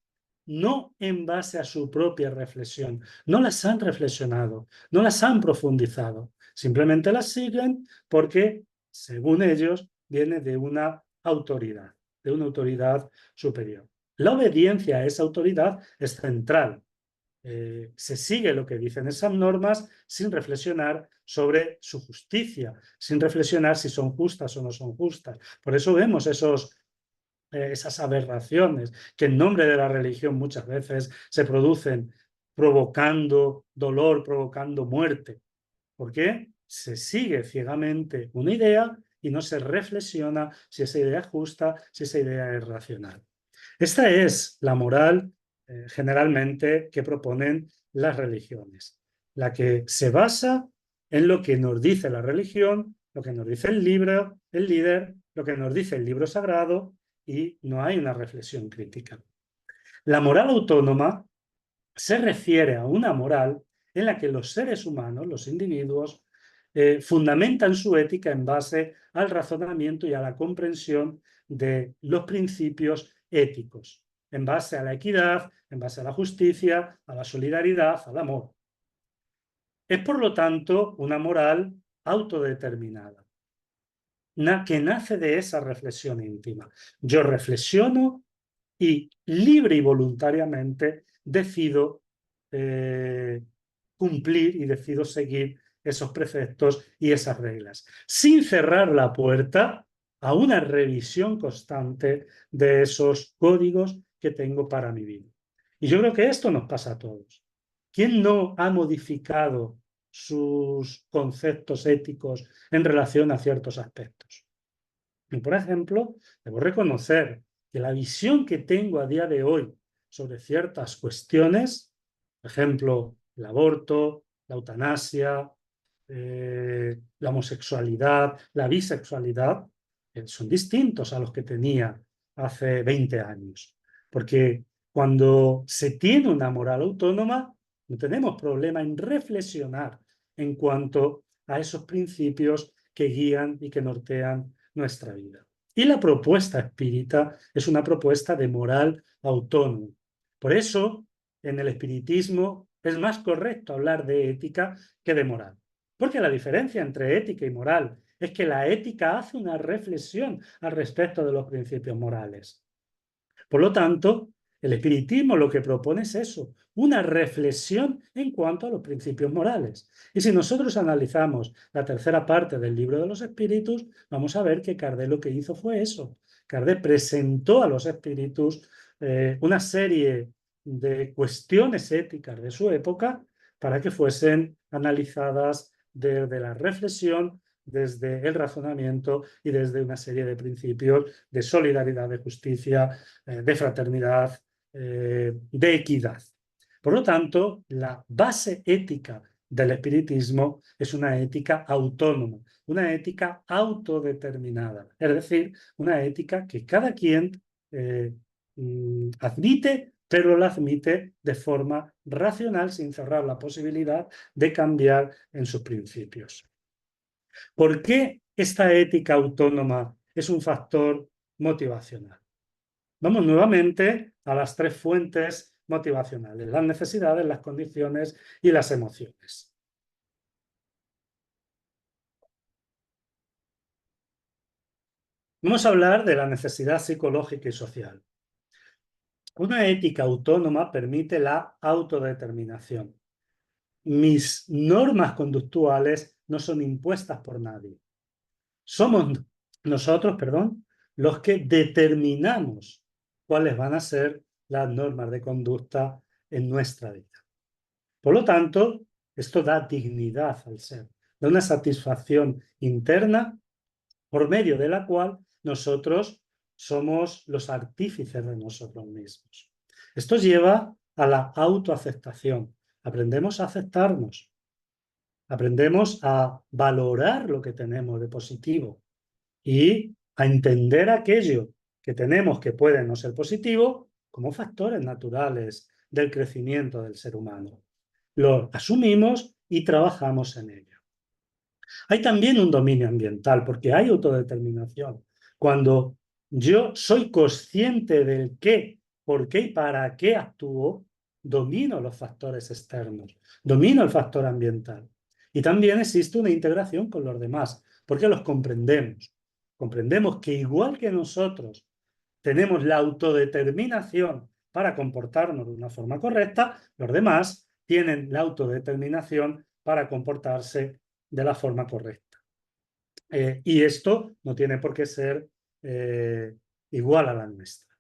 no en base a su propia reflexión, no las han reflexionado, no las han profundizado, simplemente las siguen porque, según ellos, viene de una autoridad superior. La obediencia a esa autoridad es central. Se sigue lo que dicen esas normas sin reflexionar sobre su justicia, sin reflexionar si son justas o no son justas. Por eso vemos esas aberraciones que en nombre de la religión muchas veces se producen provocando dolor, provocando muerte. ¿Por qué? Se sigue ciegamente una idea y no se reflexiona si esa idea es justa, si esa idea es racional. Esta es la moral generalmente que proponen las religiones, la que se basa en lo que nos dice la religión, lo que nos dice el libro, el líder, lo que nos dice el libro sagrado, y no hay una reflexión crítica. La moral autónoma se refiere a una moral en la que los seres humanos, los individuos, fundamentan su ética en base al razonamiento y a la comprensión de los principios éticos, en base a la equidad, en base a la justicia, a la solidaridad, al amor. Es, por lo tanto, una moral autodeterminada, que nace de esa reflexión íntima. Yo reflexiono y libre y voluntariamente decido cumplir y decido seguir esos preceptos y esas reglas, sin cerrar la puerta a una revisión constante de esos códigos que tengo para mi vida. Y yo creo que esto nos pasa a todos. ¿Quién no ha modificado sus conceptos éticos en relación a ciertos aspectos? Y, por ejemplo, debo reconocer que la visión que tengo a día de hoy sobre ciertas cuestiones, por ejemplo, el aborto, la eutanasia, la homosexualidad, la bisexualidad, son distintos a los que tenía hace 20 años. Porque cuando se tiene una moral autónoma, no tenemos problema en reflexionar en cuanto a esos principios que guían y que nortean nuestra vida. Y la propuesta espírita es una propuesta de moral autónoma. Por eso, en el espiritismo es más correcto hablar de ética que de moral. Porque la diferencia entre ética y moral es que la ética hace una reflexión al respecto de los principios morales. Por lo tanto, el espiritismo lo que propone es eso, una reflexión en cuanto a los principios morales. Y si nosotros analizamos la tercera parte del libro de los espíritus, vamos a ver que Kardec lo que hizo fue eso. Kardec presentó a los espíritus una serie de cuestiones éticas de su época para que fuesen analizadas desde la reflexión, desde el razonamiento y desde una serie de principios de solidaridad, de justicia, de fraternidad, de equidad. Por lo tanto, la base ética del espiritismo es una ética autónoma, una ética autodeterminada, es decir, una ética que cada quien admite, pero la admite de forma racional, sin cerrar la posibilidad de cambiar en sus principios. ¿Por qué esta ética autónoma es un factor motivacional? Vamos nuevamente a las tres fuentes motivacionales: las necesidades, las condiciones y las emociones. Vamos a hablar de la necesidad psicológica y social. Una ética autónoma permite la autodeterminación. Mis normas conductuales no son impuestas por nadie. Somos nosotros, los que determinamos cuáles van a ser las normas de conducta en nuestra vida. Por lo tanto, esto da dignidad al ser, da una satisfacción interna por medio de la cual nosotros somos los artífices de nosotros mismos. Esto lleva a la autoaceptación. Aprendemos a aceptarnos, aprendemos a valorar lo que tenemos de positivo y a entender aquello que tenemos que puede no ser positivo como factores naturales del crecimiento del ser humano. Lo asumimos y trabajamos en ello. Hay también un dominio ambiental, porque hay autodeterminación. Cuando yo soy consciente del qué, por qué y para qué actúo, domino los factores externos, domino el factor ambiental. Y también existe una integración con los demás, porque los comprendemos. Comprendemos que igual que nosotros tenemos la autodeterminación para comportarnos de una forma correcta, los demás tienen la autodeterminación para comportarse de la forma correcta. Y esto no tiene por qué ser igual a la nuestra.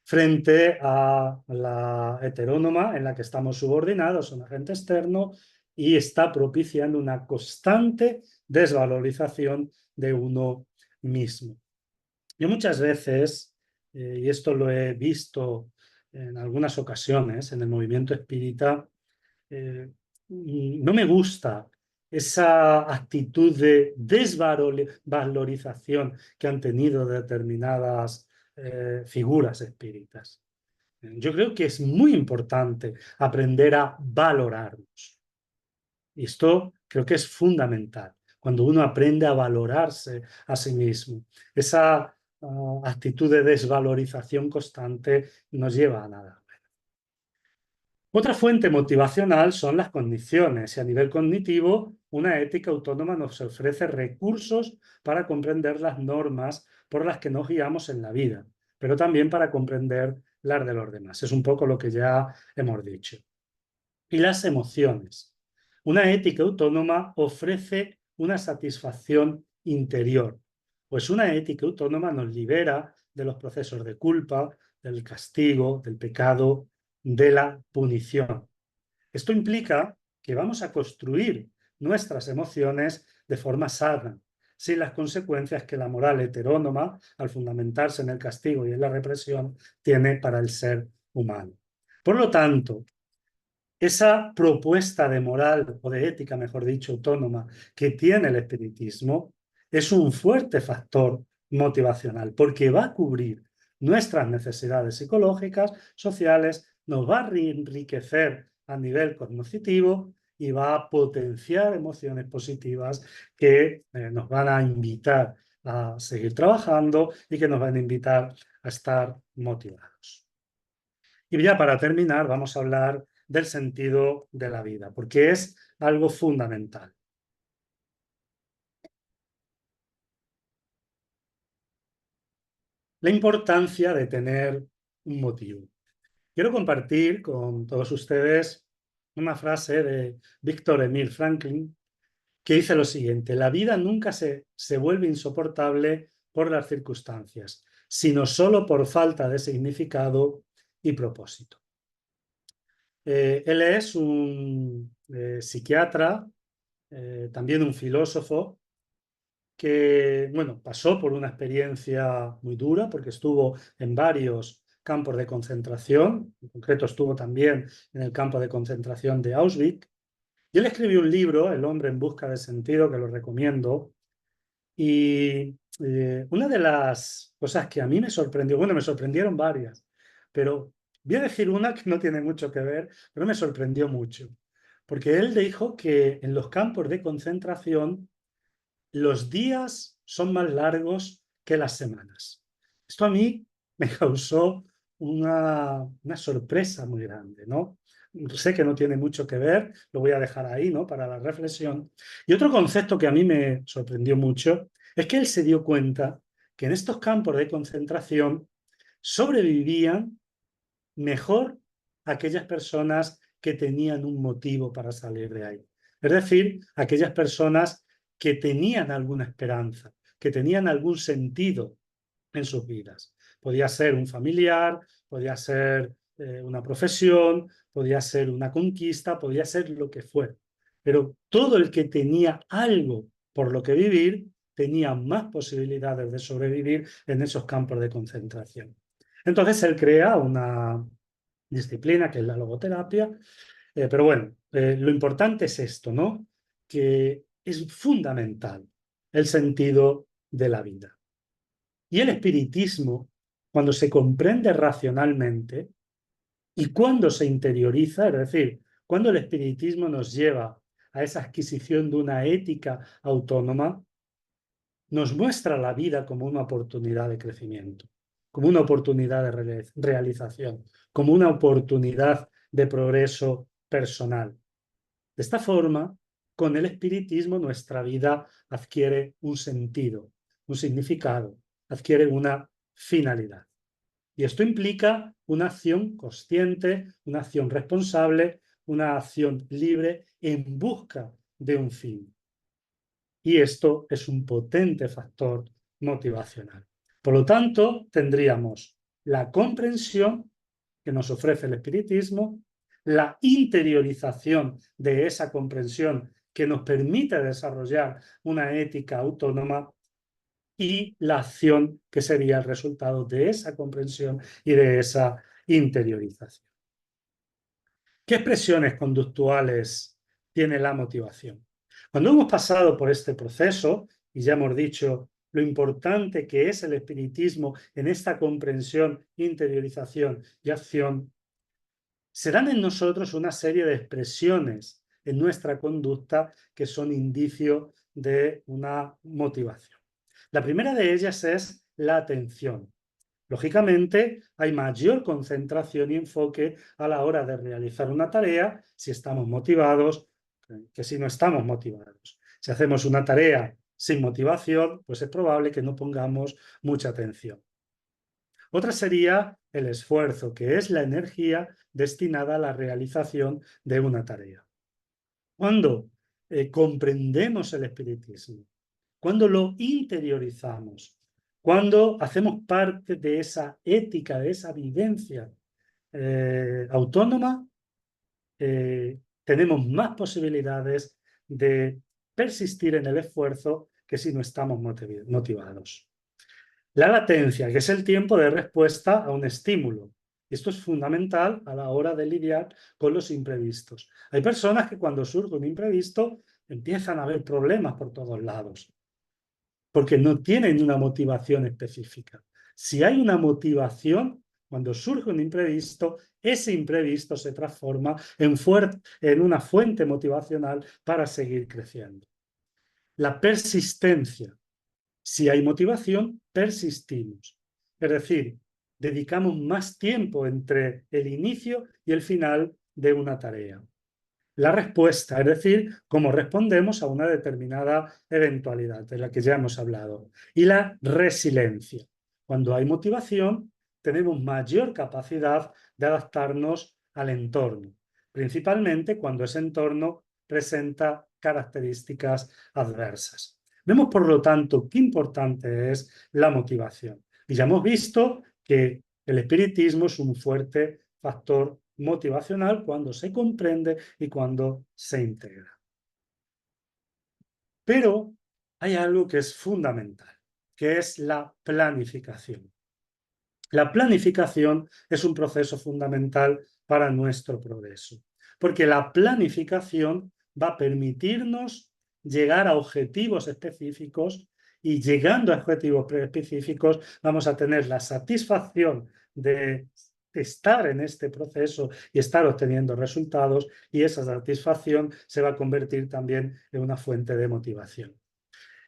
Frente a la heterónoma, en la que estamos subordinados a un agente externo y está propiciando una constante desvalorización de uno mismo. Yo muchas veces, y esto lo he visto en algunas ocasiones en el movimiento espírita, no me gusta esa actitud de desvalorización que han tenido determinadas figuras espíritas. Yo creo que es muy importante aprender a valorarnos. Y esto creo que es fundamental, cuando uno aprende a valorarse a sí mismo. Esa actitud de desvalorización constante nos lleva a nada. Otra fuente motivacional son las condiciones, y a nivel cognitivo, una ética autónoma nos ofrece recursos para comprender las normas por las que nos guiamos en la vida, pero también para comprender las de los demás. Es un poco lo que ya hemos dicho. Y las emociones. Una ética autónoma ofrece una satisfacción interior, pues una ética autónoma nos libera de los procesos de culpa, del castigo, del pecado, de la punición. Esto implica que vamos a construir nuestras emociones de forma sana, sin las consecuencias que la moral heterónoma, al fundamentarse en el castigo y en la represión, tiene para el ser humano. Por lo tanto, esa propuesta de moral, o de ética, mejor dicho, autónoma, que tiene el espiritismo, es un fuerte factor motivacional, porque va a cubrir nuestras necesidades psicológicas, sociales, nos va a enriquecer a nivel cognitivo y va a potenciar emociones positivas que nos van a invitar a seguir trabajando y que nos van a invitar a estar motivados. Y ya para terminar, vamos a hablar del sentido de la vida, porque es algo fundamental. La importancia de tener un motivo. Quiero compartir con todos ustedes una frase de Viktor Emil Franklin que dice lo siguiente: la vida nunca se vuelve insoportable por las circunstancias, sino solo por falta de significado y propósito. Él es un psiquiatra, también un filósofo, que bueno, pasó por una experiencia muy dura porque estuvo en varios campos de concentración, en concreto estuvo también en el campo de concentración de Auschwitz, y él escribió un libro, El hombre en busca de sentido, que lo recomiendo, y una de las cosas que a mí me sorprendió, bueno, me sorprendieron varias, pero voy a decir una que no tiene mucho que ver, pero me sorprendió mucho, porque él dijo que en los campos de concentración los días son más largos que las semanas. Esto a mí me causó una sorpresa muy grande, ¿no? Sé que no tiene mucho que ver, lo voy a dejar ahí, ¿no? Para la reflexión. Y otro concepto que a mí me sorprendió mucho es que él se dio cuenta que en estos campos de concentración sobrevivían mejor aquellas personas que tenían un motivo para salir de ahí. Es decir, aquellas personas que tenían alguna esperanza, que tenían algún sentido en sus vidas. Podía ser un familiar, podía ser una profesión, podía ser una conquista, podía ser lo que fuera. Pero todo el que tenía algo por lo que vivir tenía más posibilidades de sobrevivir en esos campos de concentración. Entonces él crea una disciplina que es la logoterapia, pero bueno, lo importante es esto, ¿no? Que es fundamental el sentido de la vida. Y el espiritismo, cuando se comprende racionalmente y cuando se interioriza, es decir, cuando el espiritismo nos lleva a esa adquisición de una ética autónoma, nos muestra la vida como una oportunidad de crecimiento, como una oportunidad de realización, como una oportunidad de progreso personal. De esta forma, con el espiritismo nuestra vida adquiere un sentido, un significado, adquiere una finalidad. Y esto implica una acción consciente, una acción responsable, una acción libre en busca de un fin. Y esto es un potente factor motivacional. Por lo tanto, tendríamos la comprensión que nos ofrece el espiritismo, la interiorización de esa comprensión que nos permite desarrollar una ética autónoma y la acción que sería el resultado de esa comprensión y de esa interiorización. ¿Qué expresiones conductuales tiene la motivación? Cuando hemos pasado por este proceso, y ya hemos dicho lo importante que es el espiritismo en esta comprensión, interiorización y acción, se dan en nosotros una serie de expresiones en nuestra conducta que son indicio de una motivación. La primera de ellas es la atención. Lógicamente, hay mayor concentración y enfoque a la hora de realizar una tarea si estamos motivados que si no estamos motivados. Si hacemos una tarea sin motivación, pues es probable que no pongamos mucha atención. Otra sería el esfuerzo, que es la energía destinada a la realización de una tarea. Cuando comprendemos el espiritismo, cuando lo interiorizamos, cuando hacemos parte de esa ética, de esa vivencia autónoma, tenemos más posibilidades de persistir en el esfuerzo que si no estamos motivados. La latencia, que es el tiempo de respuesta a un estímulo. Esto es fundamental a la hora de lidiar con los imprevistos. Hay personas que cuando surge un imprevisto empiezan a haber problemas por todos lados, porque no tienen una motivación específica. Si hay una motivación, cuando surge un imprevisto, ese imprevisto se transforma en una fuente motivacional para seguir creciendo. La persistencia. Si hay motivación, persistimos. Es decir, dedicamos más tiempo entre el inicio y el final de una tarea. La respuesta, es decir, cómo respondemos a una determinada eventualidad de la que ya hemos hablado. Y la resiliencia. Cuando hay motivación, tenemos mayor capacidad de adaptarnos al entorno, principalmente cuando ese entorno presenta características adversas. Vemos, por lo tanto, qué importante es la motivación. Y ya hemos visto que el espiritismo es un fuerte factor motivacional cuando se comprende y cuando se integra. Pero hay algo que es fundamental, que es la planificación. La planificación es un proceso fundamental para nuestro progreso, porque la planificación va a permitirnos llegar a objetivos específicos y llegando a objetivos específicos vamos a tener la satisfacción de estar en este proceso y estar obteniendo resultados, y esa satisfacción se va a convertir también en una fuente de motivación.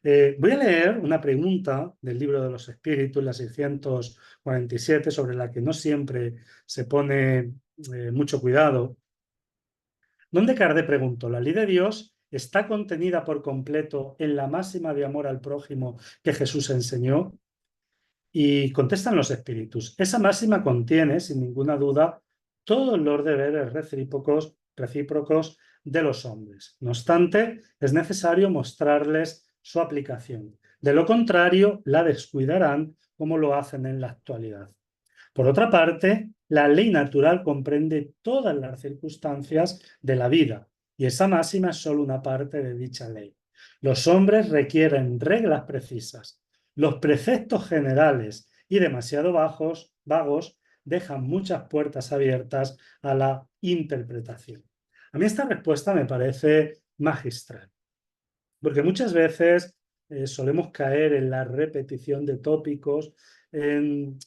Voy a leer una pregunta del Libro de los Espíritus, la 647, sobre la que no siempre se pone mucho cuidado, donde Kardec preguntó: ¿la ley de Dios está contenida por completo en la máxima de amor al prójimo que Jesús enseñó? Y contestan los espíritus: esa máxima contiene, sin ninguna duda, todos los deberes recíprocos de los hombres. No obstante, es necesario mostrarles su aplicación. De lo contrario, la descuidarán como lo hacen en la actualidad. Por otra parte, la ley natural comprende todas las circunstancias de la vida, y esa máxima es solo una parte de dicha ley. Los hombres requieren reglas precisas. Los preceptos generales y demasiado vagos dejan muchas puertas abiertas a la interpretación. A mí esta respuesta me parece magistral, porque muchas veces solemos caer en la repetición de tópicos, en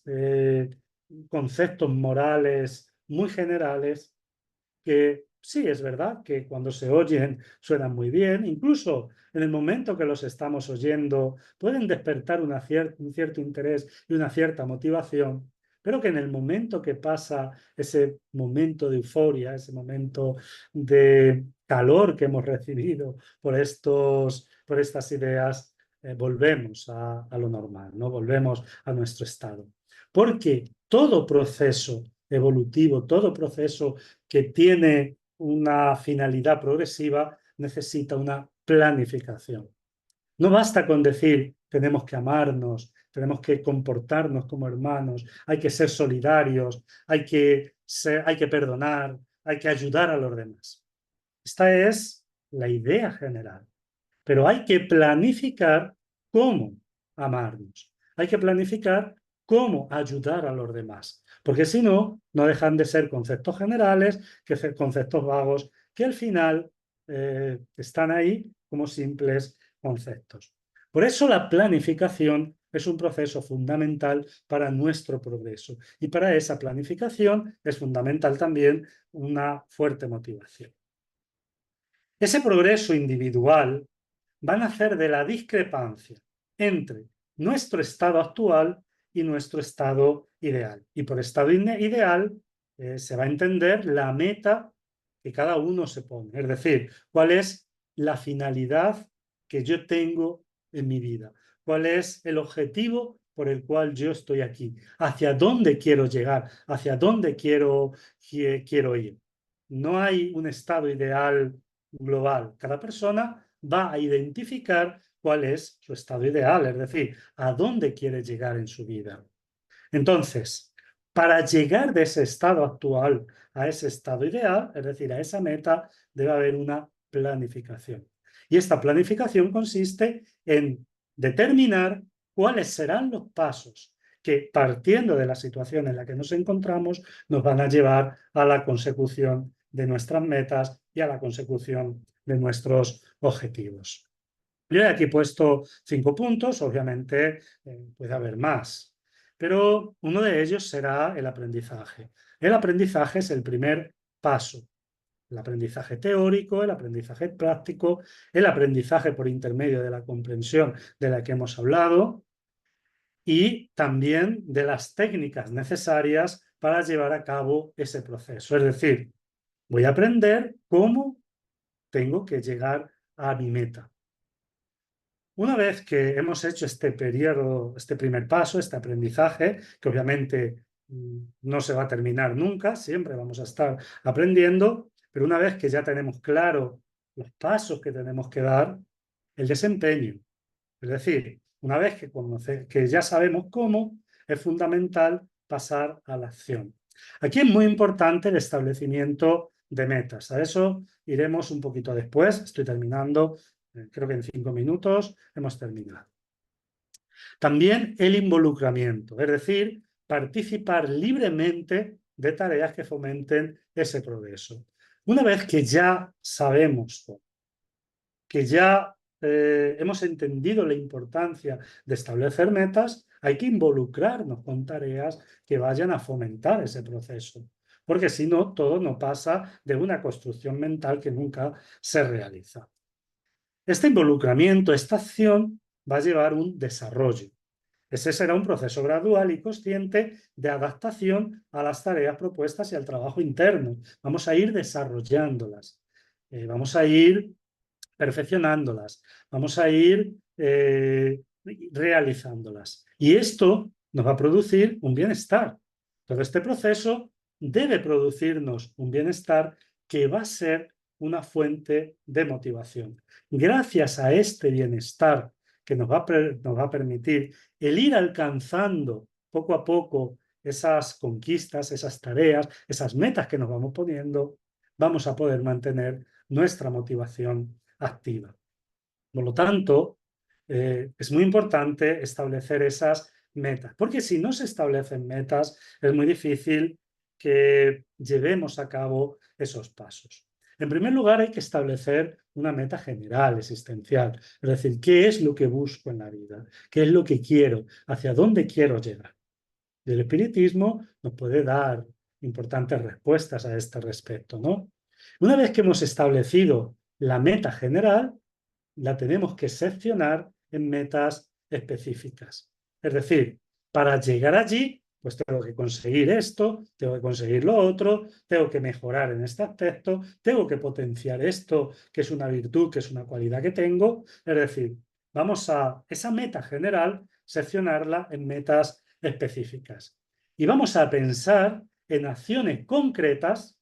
conceptos morales muy generales, que sí, es verdad que cuando se oyen suenan muy bien, incluso en el momento que los estamos oyendo pueden despertar un cierto interés y una cierta motivación, pero que en el momento que pasa ese momento de euforia, ese momento de calor que hemos recibido por estas ideas, volvemos a lo normal, ¿no? Volvemos a nuestro estado. Porque todo proceso evolutivo, todo proceso que tiene una finalidad progresiva necesita una planificación. No basta con decir tenemos que amarnos, tenemos que comportarnos como hermanos, hay que ser solidarios, hay que perdonar, hay que ayudar a los demás. Esta es la idea general. Pero hay que planificar cómo amarnos. Hay que planificar cómo ayudar a los demás. Porque si no, no dejan de ser conceptos generales, conceptos vagos, que al final están ahí como simples conceptos. Por eso la planificación es un proceso fundamental para nuestro progreso. Y para esa planificación es fundamental también una fuerte motivación. Ese progreso individual va a nacer de la discrepancia entre nuestro estado actual y nuestro estado ideal. Y por estado ideal se va a entender la meta que cada uno se pone. Es decir, cuál es la finalidad que yo tengo en mi vida. Cuál es el objetivo por el cual yo estoy aquí. Hacia dónde quiero llegar. Hacia dónde quiero ir. No hay un estado ideal global. Cada persona va a identificar cuál es su estado ideal, es decir, a dónde quiere llegar en su vida. Entonces, para llegar de ese estado actual a ese estado ideal, es decir, a esa meta, debe haber una planificación. Y esta planificación consiste en determinar cuáles serán los pasos que, partiendo de la situación en la que nos encontramos, nos van a llevar a la consecución de nuestras metas y a la consecución de nuestros objetivos. Yo he aquí puesto 5 puntos, obviamente puede haber más, pero uno de ellos será el aprendizaje. El aprendizaje es el primer paso. El aprendizaje teórico, el aprendizaje práctico, el aprendizaje por intermedio de la comprensión de la que hemos hablado y también de las técnicas necesarias para llevar a cabo ese proceso. Es decir, voy a aprender cómo tengo que llegar a mi meta. Una vez que hemos hecho este periodo, este primer paso, este aprendizaje, que obviamente no se va a terminar nunca, siempre vamos a estar aprendiendo, pero una vez que ya tenemos claro los pasos que tenemos que dar, el desempeño. Es decir, una vez que ya sabemos cómo, es fundamental pasar a la acción. Aquí es muy importante el establecimiento de metas. A eso iremos un poquito después. Estoy terminando, creo que en 5 minutos hemos terminado. También el involucramiento, es decir, participar libremente de tareas que fomenten ese progreso. Una vez que ya sabemos, que ya hemos entendido la importancia de establecer metas, hay que involucrarnos con tareas que vayan a fomentar ese proceso, porque si no, todo no pasa de una construcción mental que nunca se realiza. Este involucramiento, esta acción, va a llevar un desarrollo. Ese será un proceso gradual y consciente de adaptación a las tareas propuestas y al trabajo interno. Vamos a ir desarrollándolas, vamos a ir perfeccionándolas, vamos a ir realizándolas. Y esto nos va a producir un bienestar. Todo este proceso debe producirnos un bienestar que va a ser una fuente de motivación. Gracias a este bienestar que nos va a permitir el ir alcanzando poco a poco esas conquistas, esas tareas, esas metas que nos vamos poniendo, vamos a poder mantener nuestra motivación activa. Por lo tanto, es muy importante establecer esas metas, porque si no se establecen metas, es muy difícil que llevemos a cabo esos pasos. En primer lugar, hay que establecer una meta general, existencial, es decir, ¿qué es lo que busco en la vida? ¿Qué es lo que quiero? ¿Hacia dónde quiero llegar? Y el espiritismo nos puede dar importantes respuestas a este respecto, ¿no? Una vez que hemos establecido la meta general, la tenemos que seccionar en metas específicas. Es decir, para llegar allí, pues tengo que conseguir esto, tengo que conseguir lo otro, tengo que mejorar en este aspecto, tengo que potenciar esto, que es una virtud, que es una cualidad que tengo. Es decir, vamos a esa meta general, seccionarla en metas específicas. Y vamos a pensar en acciones concretas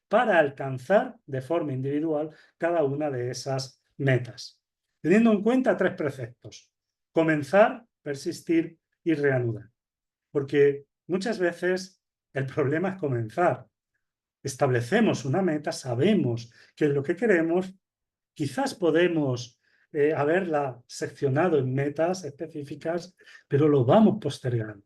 para alcanzar de forma individual cada una de esas metas, teniendo en cuenta 3 preceptos: comenzar, persistir y reanudar. Porque muchas veces el problema es comenzar. Establecemos una meta, sabemos qué es lo que queremos, quizás podemos haberla seccionado en metas específicas, pero lo vamos postergando.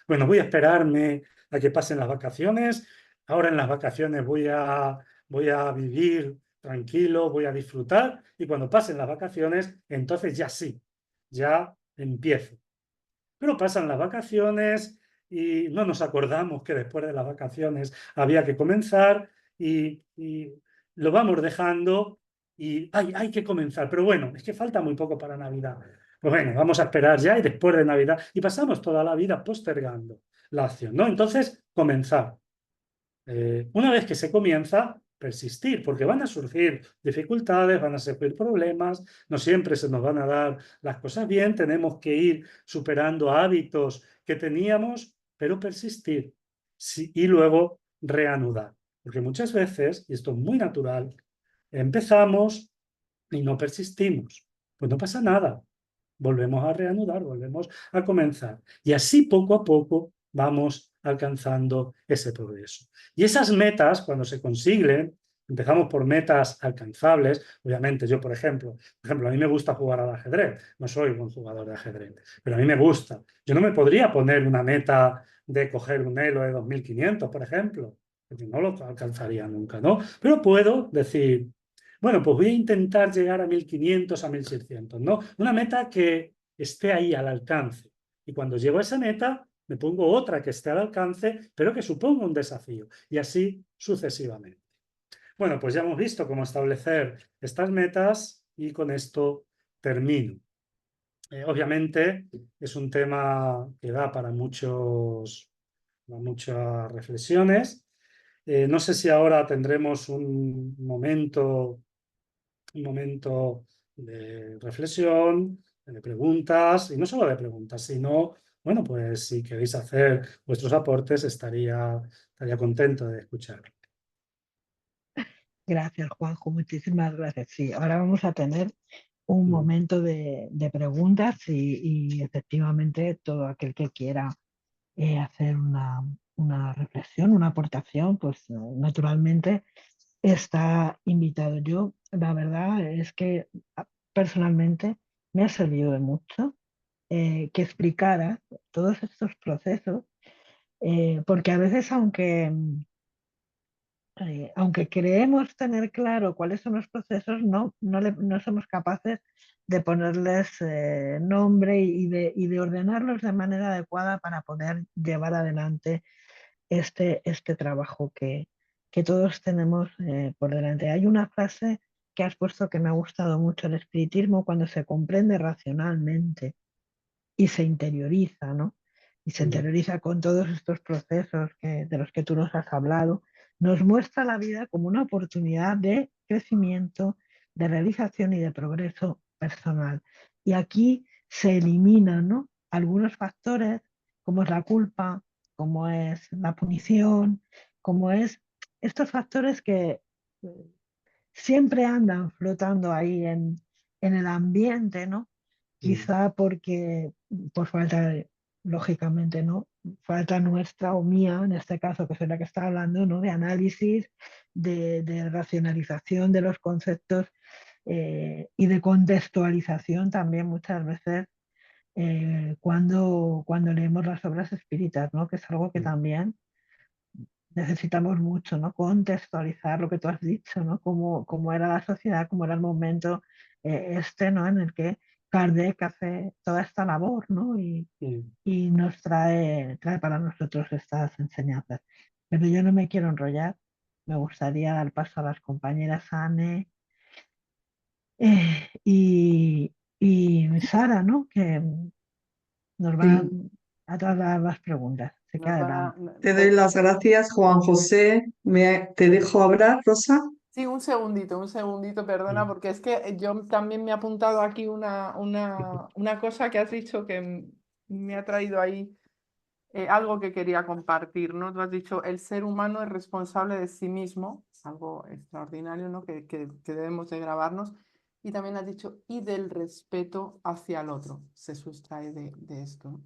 Bueno, voy a esperarme a que pasen las vacaciones. Ahora en las vacaciones voy a vivir tranquilo, voy a disfrutar, y cuando pasen las vacaciones, entonces ya sí, ya empiezo. Pero pasan las vacaciones y no nos acordamos que después de las vacaciones había que comenzar y lo vamos dejando y hay que comenzar. Pero bueno, es que falta muy poco para Navidad. Pues bueno, vamos a esperar ya y después de Navidad. Y pasamos toda la vida postergando la acción, ¿no? Entonces, comenzar. Una vez que se comienza, persistir, porque van a surgir dificultades, van a surgir problemas, no siempre se nos van a dar las cosas bien, tenemos que ir superando hábitos que teníamos, pero persistir. Sí, y luego reanudar, porque muchas veces, y esto es muy natural, empezamos y no persistimos. Pues no pasa nada, volvemos a reanudar, volvemos a comenzar. Y así poco a poco vamos alcanzando ese progreso. Y esas metas, cuando se consiguen, empezamos por metas alcanzables. Obviamente, yo, por ejemplo, a mí me gusta jugar al ajedrez. No soy buen jugador de ajedrez, pero a mí me gusta. Yo no me podría poner una meta de coger un elo de 2500, por ejemplo, porque no lo alcanzaría nunca, ¿no? Pero puedo decir, bueno, pues voy a intentar llegar a 1500, a 1600, ¿no? Una meta que esté ahí al alcance. Y cuando llego a esa meta, me pongo otra que esté al alcance, pero que suponga un desafío. Y así sucesivamente. Bueno, pues ya hemos visto cómo establecer estas metas y con esto termino. Obviamente es un tema que da para muchas reflexiones. No sé si ahora tendremos un momento de reflexión, de preguntas, y no solo de preguntas, sino, bueno, pues si queréis hacer vuestros aportes, estaría contento de escuchar. Gracias, Juanjo, muchísimas gracias. Sí, ahora vamos a tener un momento de preguntas y efectivamente todo aquel que quiera hacer una reflexión, una aportación, pues naturalmente está invitado. Yo, la verdad es que personalmente me ha servido de mucho que explicara todos estos procesos, porque a veces aunque creemos tener claro cuáles son los procesos, no somos capaces de ponerles nombre y de ordenarlos de manera adecuada para poder llevar adelante este trabajo que todos tenemos por delante. Hay una frase que has puesto que me ha gustado mucho: el espiritismo, cuando se comprende racionalmente y se interioriza, ¿no? Y se interioriza con todos estos procesos de los que tú nos has hablado, nos muestra la vida como una oportunidad de crecimiento, de realización y de progreso personal. Y aquí se eliminan, ¿no?, algunos factores, como es la culpa, como es la punición, como es estos factores que siempre andan flotando ahí en el ambiente, ¿no? Quizá porque, por falta, lógicamente, ¿no? Falta nuestra o mía, en este caso, que soy la que está hablando, ¿no?, de análisis, de racionalización de los conceptos y de contextualización también muchas veces cuando leemos las obras espíritas, ¿no? Que es algo que también necesitamos mucho, ¿no? Contextualizar lo que tú has dicho, ¿no? Cómo era la sociedad, cómo era el momento ¿no?, en el que Kardec hace toda esta labor, ¿no? Y nos trae para nosotros estas enseñanzas. Pero yo no me quiero enrollar. Me gustaría dar paso a las compañeras Anne y Sara, ¿no?, que nos van Sí. a trasladar las preguntas. Así que Nos van adelante. Te doy las gracias, Juan José. ¿Te dejo hablar, Rosa? Sí, un segundito, perdona, porque es que yo también me he apuntado aquí una cosa que has dicho que me ha traído ahí algo que quería compartir, ¿no? Tú has dicho, el ser humano es responsable de sí mismo, algo extraordinario, ¿no?, que debemos de grabarnos. Y también has dicho, y del respeto hacia el otro, se sustrae de esto, ¿no?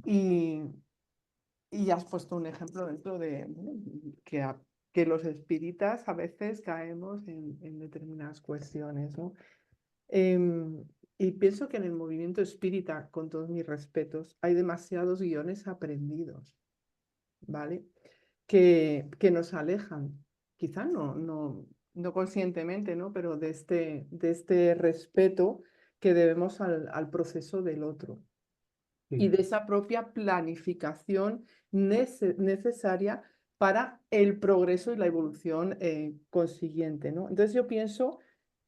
Y has puesto un ejemplo dentro de que los espíritas a veces caemos en determinadas cuestiones, ¿no? Y pienso que en el movimiento espírita, con todos mis respetos, hay demasiados guiones aprendidos, ¿vale? Que nos alejan, quizá no conscientemente, ¿no?, pero de este respeto que debemos al proceso del otro y de esa propia planificación necesaria para el progreso y la evolución consiguiente, ¿no? Entonces yo pienso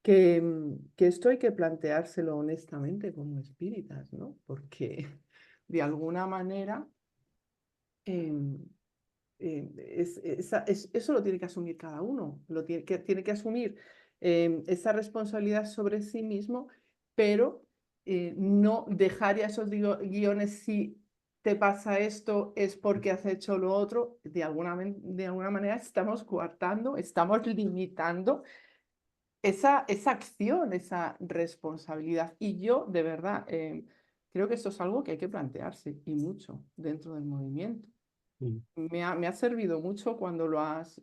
que esto hay que planteárselo honestamente como espíritas, ¿no? Porque de alguna manera em, eso lo tiene que asumir cada uno, tiene que asumir esa responsabilidad sobre sí mismo, pero no dejar ya esos guiones. Si te pasa esto es porque has hecho lo otro. De alguna manera estamos coartando, estamos limitando esa acción, esa responsabilidad. Y yo, de verdad, creo que esto es algo que hay que plantearse y mucho dentro del movimiento. Me ha servido mucho cuando lo has,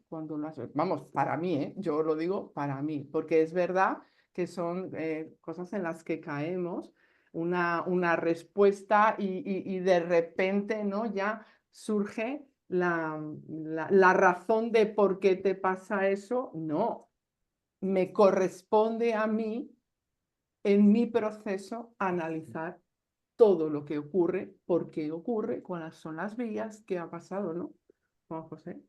vamos, para mí, yo lo digo para mí, porque es verdad que son cosas en las que caemos, una respuesta y de repente, ¿no?, ya surge la razón de por qué te pasa eso. No, me corresponde a mí, en mi proceso, analizar todo lo que ocurre, por qué ocurre, cuáles son las vías, qué ha pasado, ¿no, Juan José?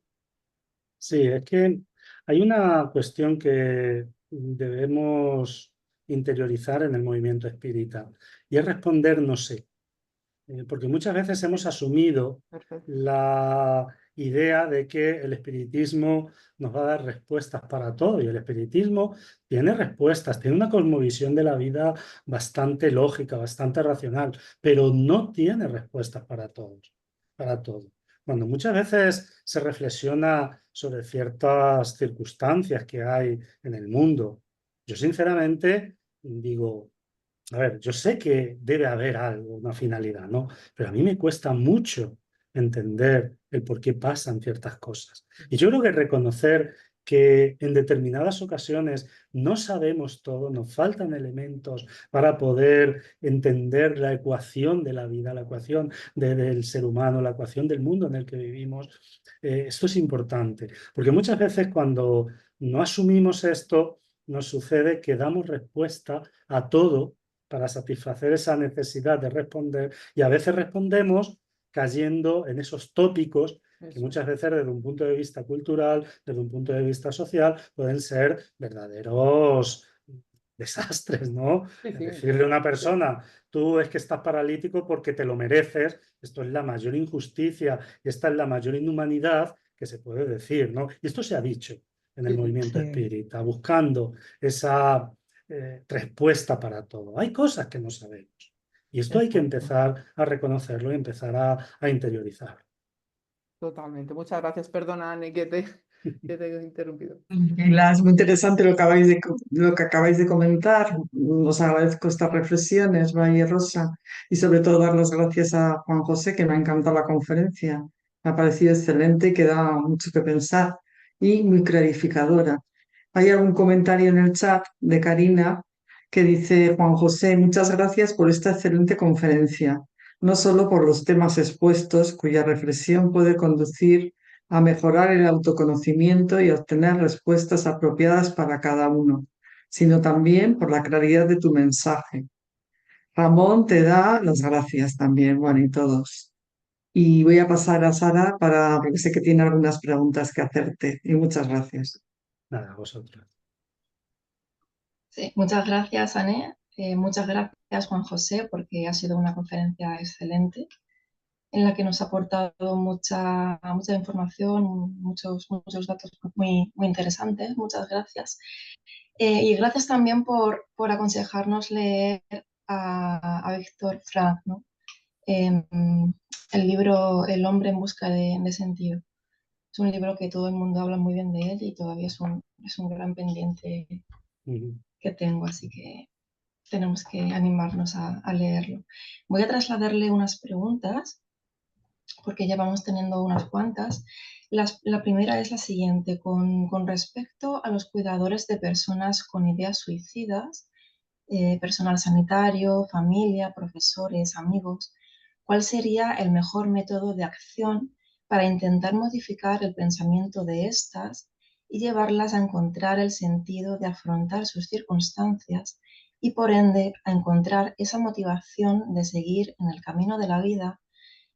Sí, es que hay una cuestión que debemos interiorizar en el movimiento espírita y es responder no sé. Porque muchas veces hemos asumido Perfecto. la idea de que el espiritismo nos va a dar respuestas para todo, y el espiritismo tiene respuestas, tiene una cosmovisión de la vida bastante lógica, bastante racional, pero no tiene respuestas para todos, para todo. Cuando muchas veces se reflexiona sobre ciertas circunstancias que hay en el mundo, yo sinceramente digo, a ver, yo sé que debe haber algo, una finalidad, ¿no? Pero a mí me cuesta mucho entender el por qué pasan ciertas cosas. Y yo creo que reconocer que en determinadas ocasiones no sabemos todo, nos faltan elementos para poder entender la ecuación de la vida, la ecuación del ser humano, la ecuación del mundo en el que vivimos. Esto es importante, porque muchas veces cuando no asumimos esto, nos sucede que damos respuesta a todo para satisfacer esa necesidad de responder y a veces respondemos cayendo en esos tópicos que muchas veces desde un punto de vista cultural, desde un punto de vista social, pueden ser verdaderos desastres, ¿no? Sí, sí, Decirle a una sí. persona, tú es que estás paralítico porque te lo mereces, esto es la mayor injusticia y esta es la mayor inhumanidad que se puede decir, ¿no? Y esto se ha dicho en el Sí, sí. movimiento Sí. espírita, buscando esa respuesta para todo. Hay cosas que no sabemos y esto hay que Exacto. empezar a reconocerlo y empezar a interiorizar. Totalmente. Muchas gracias. Perdona, Anne, que te he interrumpido. Tranquila, es muy interesante lo que acabáis de comentar. Os agradezco estas reflexiones, María Rosa, y sobre todo dar las gracias a Juan José, que me ha encantado la conferencia. Me ha parecido excelente y que da mucho que pensar y muy clarificadora. Hay algún comentario en el chat de Karina que dice: Juan José, muchas gracias por esta excelente conferencia, no solo por los temas expuestos, cuya reflexión puede conducir a mejorar el autoconocimiento y obtener respuestas apropiadas para cada uno, sino también por la claridad de tu mensaje. Ramón te da las gracias también, bueno, y todos. Y voy a pasar a Sara porque sé que tiene algunas preguntas que hacerte. Y muchas gracias. Nada, a vosotros. Sí, muchas gracias, Anne. Muchas gracias, Juan José, porque ha sido una conferencia excelente en la que nos ha aportado mucha información, muchos datos muy interesantes. Muchas gracias. Y gracias también por aconsejarnos leer a Víctor Frank, ¿no? El libro El hombre en busca de sentido. Es un libro que todo el mundo habla muy bien de él y todavía es un gran pendiente que tengo, así que tenemos que animarnos a leerlo. Voy a trasladarle unas preguntas porque ya vamos teniendo unas cuantas. La primera es la siguiente: con respecto a los cuidadores de personas con ideas suicidas, personal sanitario, familia, profesores, amigos, ¿cuál sería el mejor método de acción para intentar modificar el pensamiento de estas y llevarlas a encontrar el sentido de afrontar sus circunstancias y por ende a encontrar esa motivación de seguir en el camino de la vida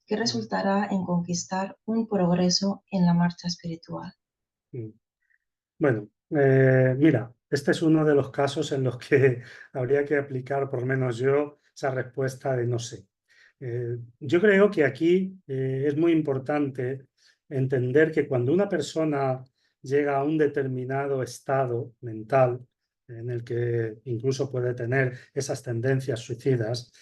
que resultará en conquistar un progreso en la marcha espiritual? Bueno, mira, este es uno de los casos en los que habría que aplicar, por lo menos yo, esa respuesta de no sé. Yo creo que aquí es muy importante entender que cuando una persona llega a un determinado estado mental, en el que incluso puede tener esas tendencias suicidas,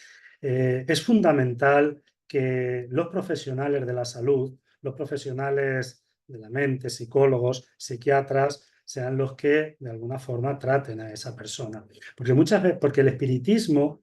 es fundamental que los profesionales de la salud, los profesionales de la mente, psicólogos, psiquiatras, sean los que de alguna forma traten a esa persona. Porque muchas veces, porque el espiritismo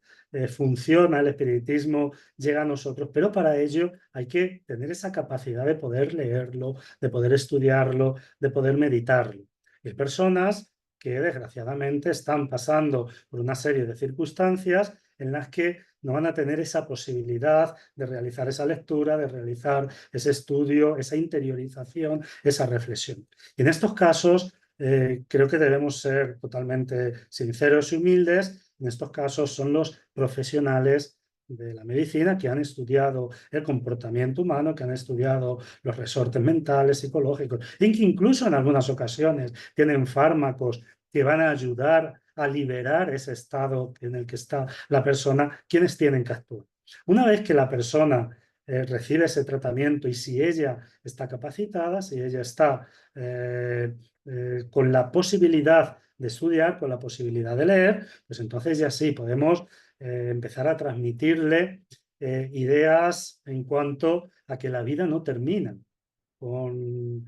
funciona, el espiritismo llega a nosotros, pero para ello hay que tener esa capacidad de poder leerlo, de poder estudiarlo, de poder meditarlo. Y hay personas que desgraciadamente están pasando por una serie de circunstancias en las que no van a tener esa posibilidad de realizar esa lectura, de realizar ese estudio, esa interiorización, esa reflexión. Y en estos casos creo que debemos ser totalmente sinceros y humildes. En estos casos son los profesionales de la medicina que han estudiado el comportamiento humano, que han estudiado los resortes mentales, psicológicos, y que incluso en algunas ocasiones tienen fármacos que van a ayudar a liberar ese estado en el que está la persona, quienes tienen que actuar. Una vez que la persona recibe ese tratamiento y si ella está capacitada, si ella está con la posibilidad de estudiar, con la posibilidad de leer, pues entonces ya sí podemos empezar a transmitirle ideas en cuanto a que la vida no termina con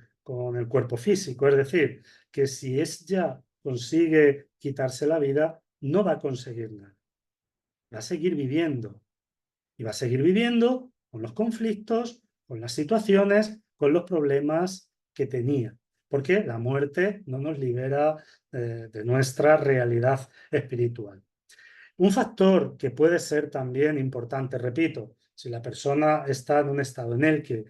el cuerpo físico. Es decir, que si ella consigue quitarse la vida, no va a conseguir nada. Va a seguir viviendo. Y va a seguir viviendo con los conflictos, con las situaciones, con los problemas que tenía. Porque la muerte no nos libera de nuestra realidad espiritual. Un factor que puede ser también importante, repito, si la persona está en un estado en el que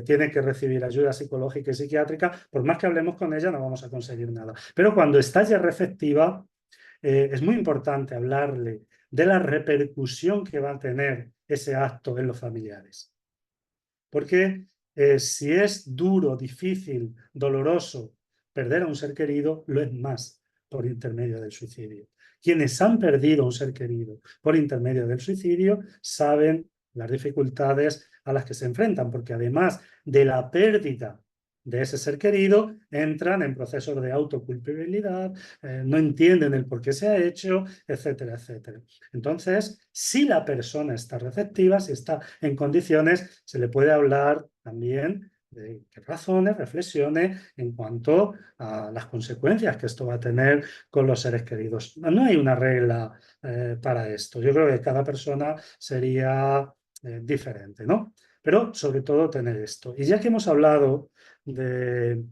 tiene que recibir ayuda psicológica y psiquiátrica, por más que hablemos con ella no vamos a conseguir nada. Pero cuando está ya receptiva, es muy importante hablarle de la repercusión que va a tener ese acto en los familiares. Porque si es duro, difícil, doloroso perder a un ser querido, lo es más por intermedio del suicidio. Quienes han perdido a un ser querido por intermedio del suicidio saben las dificultades a las que se enfrentan, porque además de la pérdida de ese ser querido, entran en procesos de autoculpabilidad, no entienden el por qué se ha hecho, etcétera, etcétera. Entonces, si la persona está receptiva, si está en condiciones, se le puede hablar también de qué razones, reflexione en cuanto a las consecuencias que esto va a tener con los seres queridos. No hay una regla para esto. Yo creo que cada persona sería diferente, ¿no? Pero sobre todo tener esto. Y ya que hemos hablado del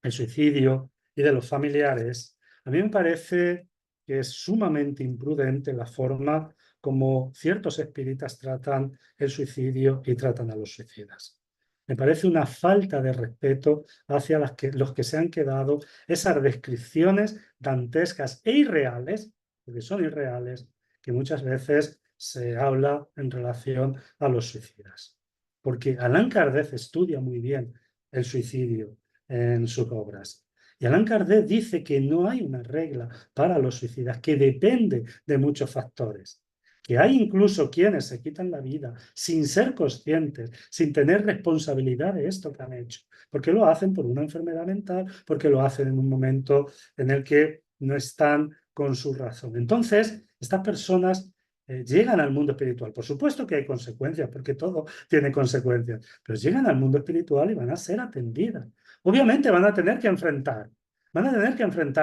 suicidio y de los familiares, a mí me parece que es sumamente imprudente la forma como ciertos espíritas tratan el suicidio y tratan a los suicidas. Me parece una falta de respeto hacia los que se han quedado esas descripciones dantescas e irreales, porque son irreales, que muchas veces se habla en relación a los suicidas. Porque Allan Kardec estudia muy bien el suicidio en sus obras. Y Allan Kardec dice que no hay una regla para los suicidas, que depende de muchos factores. Que hay incluso quienes se quitan la vida sin ser conscientes, sin tener responsabilidad de esto que han hecho, porque lo hacen por una enfermedad mental, porque lo hacen en un momento en el que no están con su razón. Entonces, estas personas llegan al mundo espiritual. Por supuesto que hay consecuencias, porque todo tiene consecuencias, pero llegan al mundo espiritual y van a ser atendidas. Obviamente van a tener que enfrentar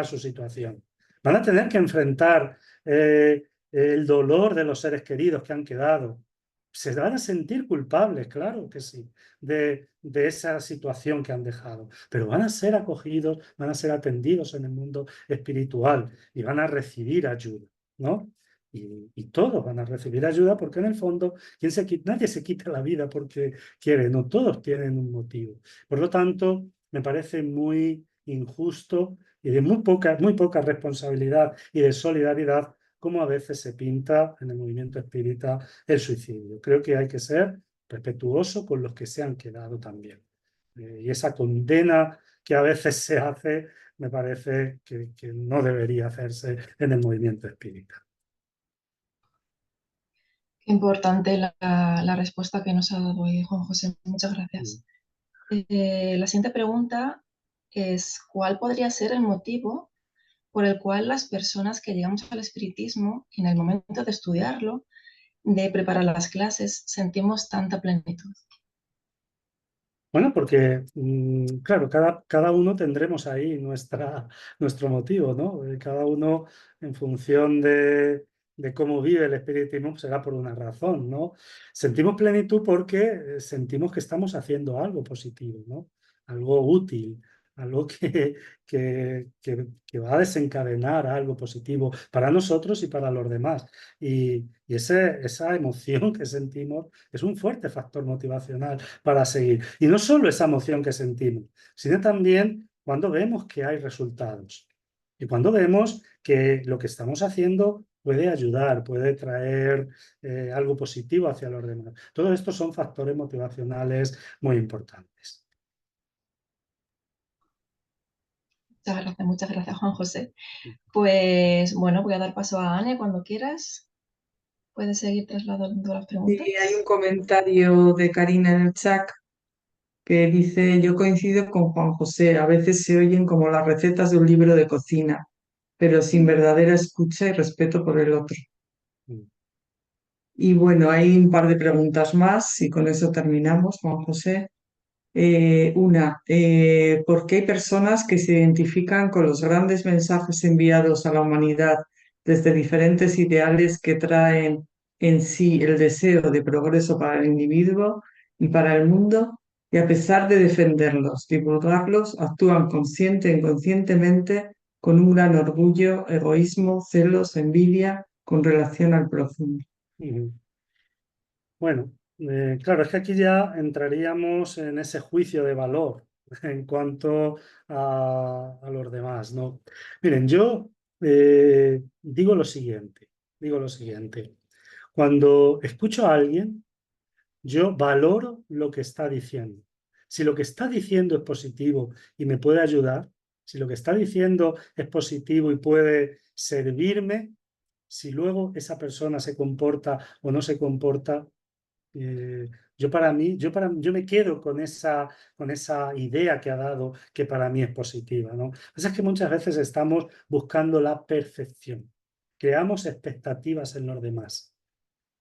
su situación, van a tener que enfrentar el dolor de los seres queridos que han quedado. Se van a sentir culpables, claro que sí, de esa situación que han dejado, pero van a ser acogidos, van a ser atendidos en el mundo espiritual y van a recibir ayuda, ¿no? Y todos van a recibir ayuda porque en el fondo nadie se quita la vida porque quiere, no, todos tienen un motivo. Por lo tanto, me parece muy injusto y de muy poca responsabilidad y de solidaridad como a veces se pinta en el movimiento espírita el suicidio. Creo que hay que ser respetuoso con los que se han quedado también. Y esa condena que a veces se hace, me parece que no debería hacerse en el movimiento espírita. Qué importante la respuesta que nos ha dado hoy Juan José. Muchas gracias. La siguiente pregunta es, ¿cuál podría ser el motivo por el cual las personas que llegamos al espiritismo, en el momento de estudiarlo, de preparar las clases, sentimos tanta plenitud? Bueno, porque, claro, cada uno tendremos ahí nuestro motivo, ¿no? Cada uno en función de cómo vive el espiritismo será por una razón, ¿no? Sentimos plenitud porque sentimos que estamos haciendo algo positivo, ¿no? Algo útil, algo que va a desencadenar algo positivo para nosotros y para los demás. Y esa emoción que sentimos es un fuerte factor motivacional para seguir. Y no solo esa emoción que sentimos, sino también cuando vemos que hay resultados y cuando vemos que lo que estamos haciendo puede ayudar, puede traer algo positivo hacia los demás. Todo esto son factores motivacionales muy importantes. Muchas gracias, Juan José. Pues bueno, voy a dar paso a Ane cuando quieras. ¿Puedes seguir trasladando las preguntas? Y hay un comentario de Karina en el chat que dice, yo coincido con Juan José, a veces se oyen como las recetas de un libro de cocina, pero sin verdadera escucha y respeto por el otro. Y bueno, hay un par de preguntas más y con eso terminamos, Juan José. ¿Por qué hay personas que se identifican con los grandes mensajes enviados a la humanidad desde diferentes ideales que traen en sí el deseo de progreso para el individuo y para el mundo, y a pesar de defenderlos, divulgarlos, actúan consciente e inconscientemente con un gran orgullo, egoísmo, celos, envidia con relación al prójimo. Ujú. Bueno, claro, es que aquí ya entraríamos en ese juicio de valor en cuanto a los demás, ¿no? Miren, yo digo lo siguiente. Cuando escucho a alguien, yo valoro lo que está diciendo. Si lo que está diciendo es positivo y me puede ayudar, si lo que está diciendo es positivo y puede servirme, si luego esa persona se comporta o no se comporta, yo me quedo con esa idea que ha dado que para mí es positiva, ¿no? Lo que pasa es que muchas veces estamos buscando la perfección, creamos expectativas en los demás.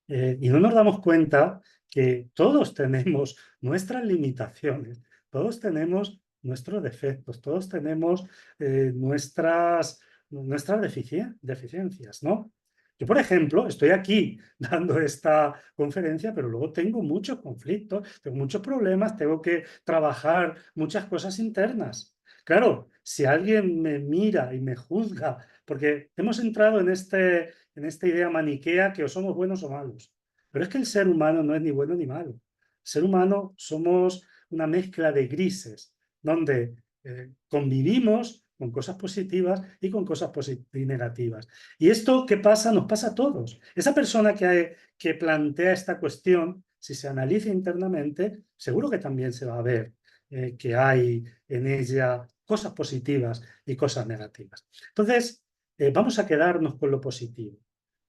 Y no nos damos cuenta que todos tenemos nuestras limitaciones, todos tenemos nuestros defectos, todos tenemos nuestras deficiencias, ¿no? Yo, por ejemplo, estoy aquí dando esta conferencia, pero luego tengo muchos conflictos, tengo muchos problemas, tengo que trabajar muchas cosas internas. Claro, si alguien me mira y me juzga, porque hemos entrado en esta idea maniquea que o somos buenos o malos. Pero es que el ser humano no es ni bueno ni malo. El ser humano somos una mezcla de grises, donde convivimos con cosas positivas y con cosas negativas. Y esto, ¿qué pasa? Nos pasa a todos. Esa persona que plantea esta cuestión, si se analiza internamente, seguro que también se va a ver que hay en ella cosas positivas y cosas negativas. Entonces, vamos a quedarnos con lo positivo.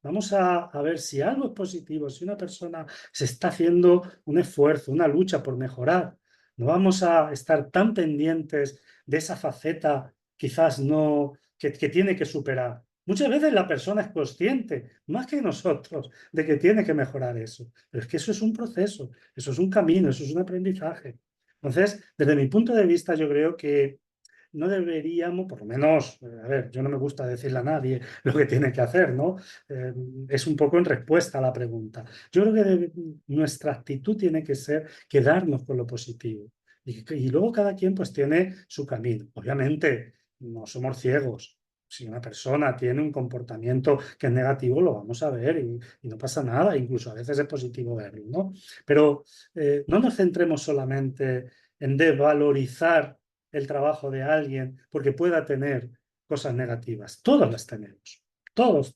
Vamos a ver si algo es positivo, si una persona se está haciendo un esfuerzo, una lucha por mejorar. No vamos a estar tan pendientes de esa faceta quizás no, que tiene que superar. Muchas veces la persona es consciente, más que nosotros, de que tiene que mejorar eso. Pero es que eso es un proceso, eso es un camino, eso es un aprendizaje. Entonces, desde mi punto de vista, yo creo que no deberíamos, por lo menos, a ver, yo no me gusta decirle a nadie lo que tiene que hacer, ¿no? Es un poco en respuesta a la pregunta. Yo creo que nuestra actitud tiene que ser quedarnos con lo positivo. Y luego cada quien pues tiene su camino. Obviamente, no somos ciegos. Si una persona tiene un comportamiento que es negativo, lo vamos a ver y no pasa nada. Incluso a veces es positivo verlo, ¿no? Pero no nos centremos solamente en desvalorizar el trabajo de alguien porque pueda tener cosas negativas. Todos las tenemos. Todos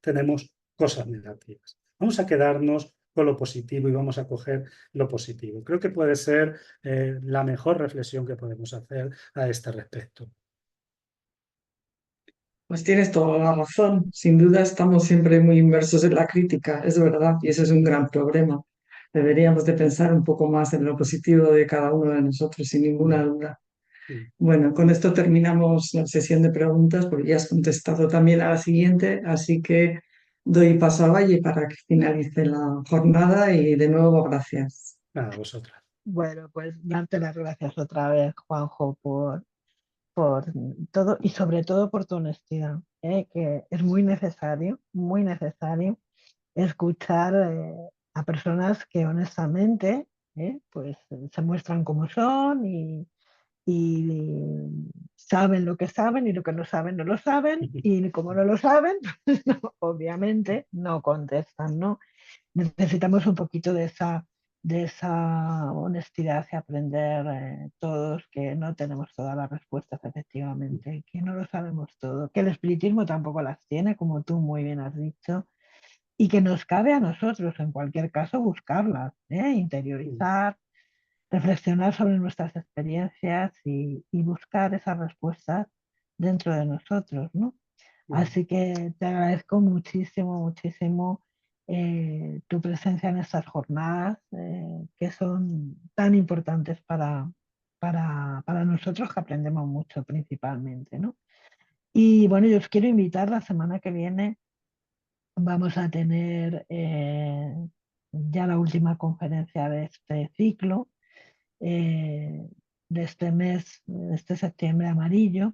tenemos cosas negativas. Vamos a quedarnos con lo positivo y vamos a coger lo positivo. Creo que puede ser la mejor reflexión que podemos hacer a este respecto. Pues tienes toda la razón. Sin duda estamos siempre muy inmersos en la crítica, es verdad, y ese es un gran problema. Deberíamos de pensar un poco más en lo positivo de cada uno de nosotros, sin ninguna duda. Bueno, con esto terminamos la sesión de preguntas porque ya has contestado también a la siguiente, así que doy paso a Valle para que finalice la jornada y de nuevo gracias. A vosotras. Bueno, pues darte las gracias otra vez, Juanjo, por todo y sobre todo por tu honestidad, que es muy necesario escuchar a personas que honestamente pues, se muestran como son y saben lo que saben y lo que no saben no lo saben y como no lo saben, obviamente no contestan, ¿no? Necesitamos un poquito de esa honestidad y aprender todos que no tenemos todas las respuestas efectivamente, que no lo sabemos todo, que el espiritismo tampoco las tiene, como tú muy bien has dicho, y que nos cabe a nosotros en cualquier caso buscarlas, interiorizar, reflexionar sobre nuestras experiencias y buscar esas respuestas dentro de nosotros, ¿no? Así que te agradezco muchísimo, muchísimo tu presencia en estas jornadas que son tan importantes para nosotros que aprendemos mucho principalmente, ¿no? Y bueno, yo os quiero invitar la semana que viene. Vamos a tener ya la última conferencia de este ciclo, de este mes, de este septiembre amarillo.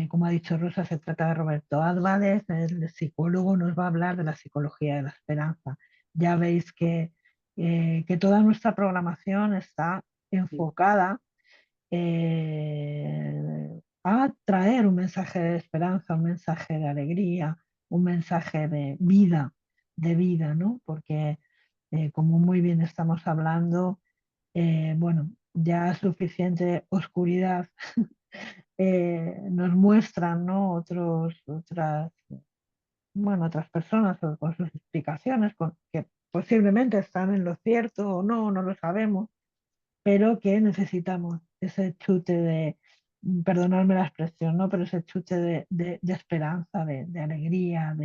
Como ha dicho Rosa, se trata de Roberto Álvarez, el psicólogo nos va a hablar de la psicología de la esperanza. Ya veis que toda nuestra programación está enfocada a traer un mensaje de esperanza, un mensaje de alegría, un mensaje de vida, ¿no? Porque como muy bien estamos hablando, bueno, ya suficiente oscuridad nos muestran, ¿no? Otras personas con sus explicaciones, que posiblemente están en lo cierto o no, no lo sabemos, pero que necesitamos ese chute perdonadme la expresión, ¿no? Pero ese chute de esperanza, de alegría,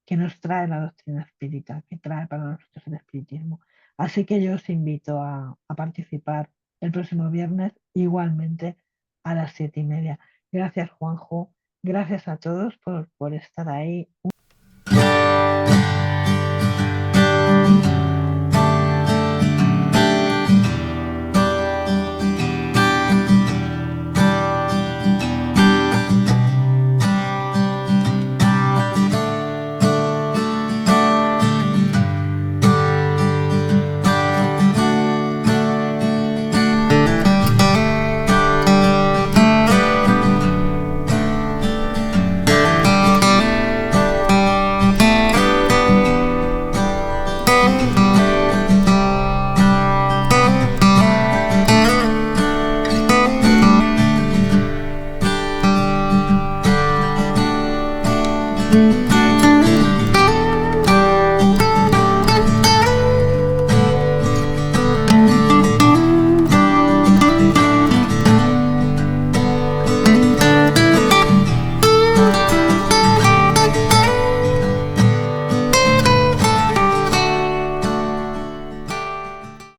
que nos trae la doctrina espírita, que trae para nosotros el espiritismo. Así que yo os invito a participar el próximo viernes igualmente a las 7:30. Gracias, Juanjo. Gracias a todos por estar ahí.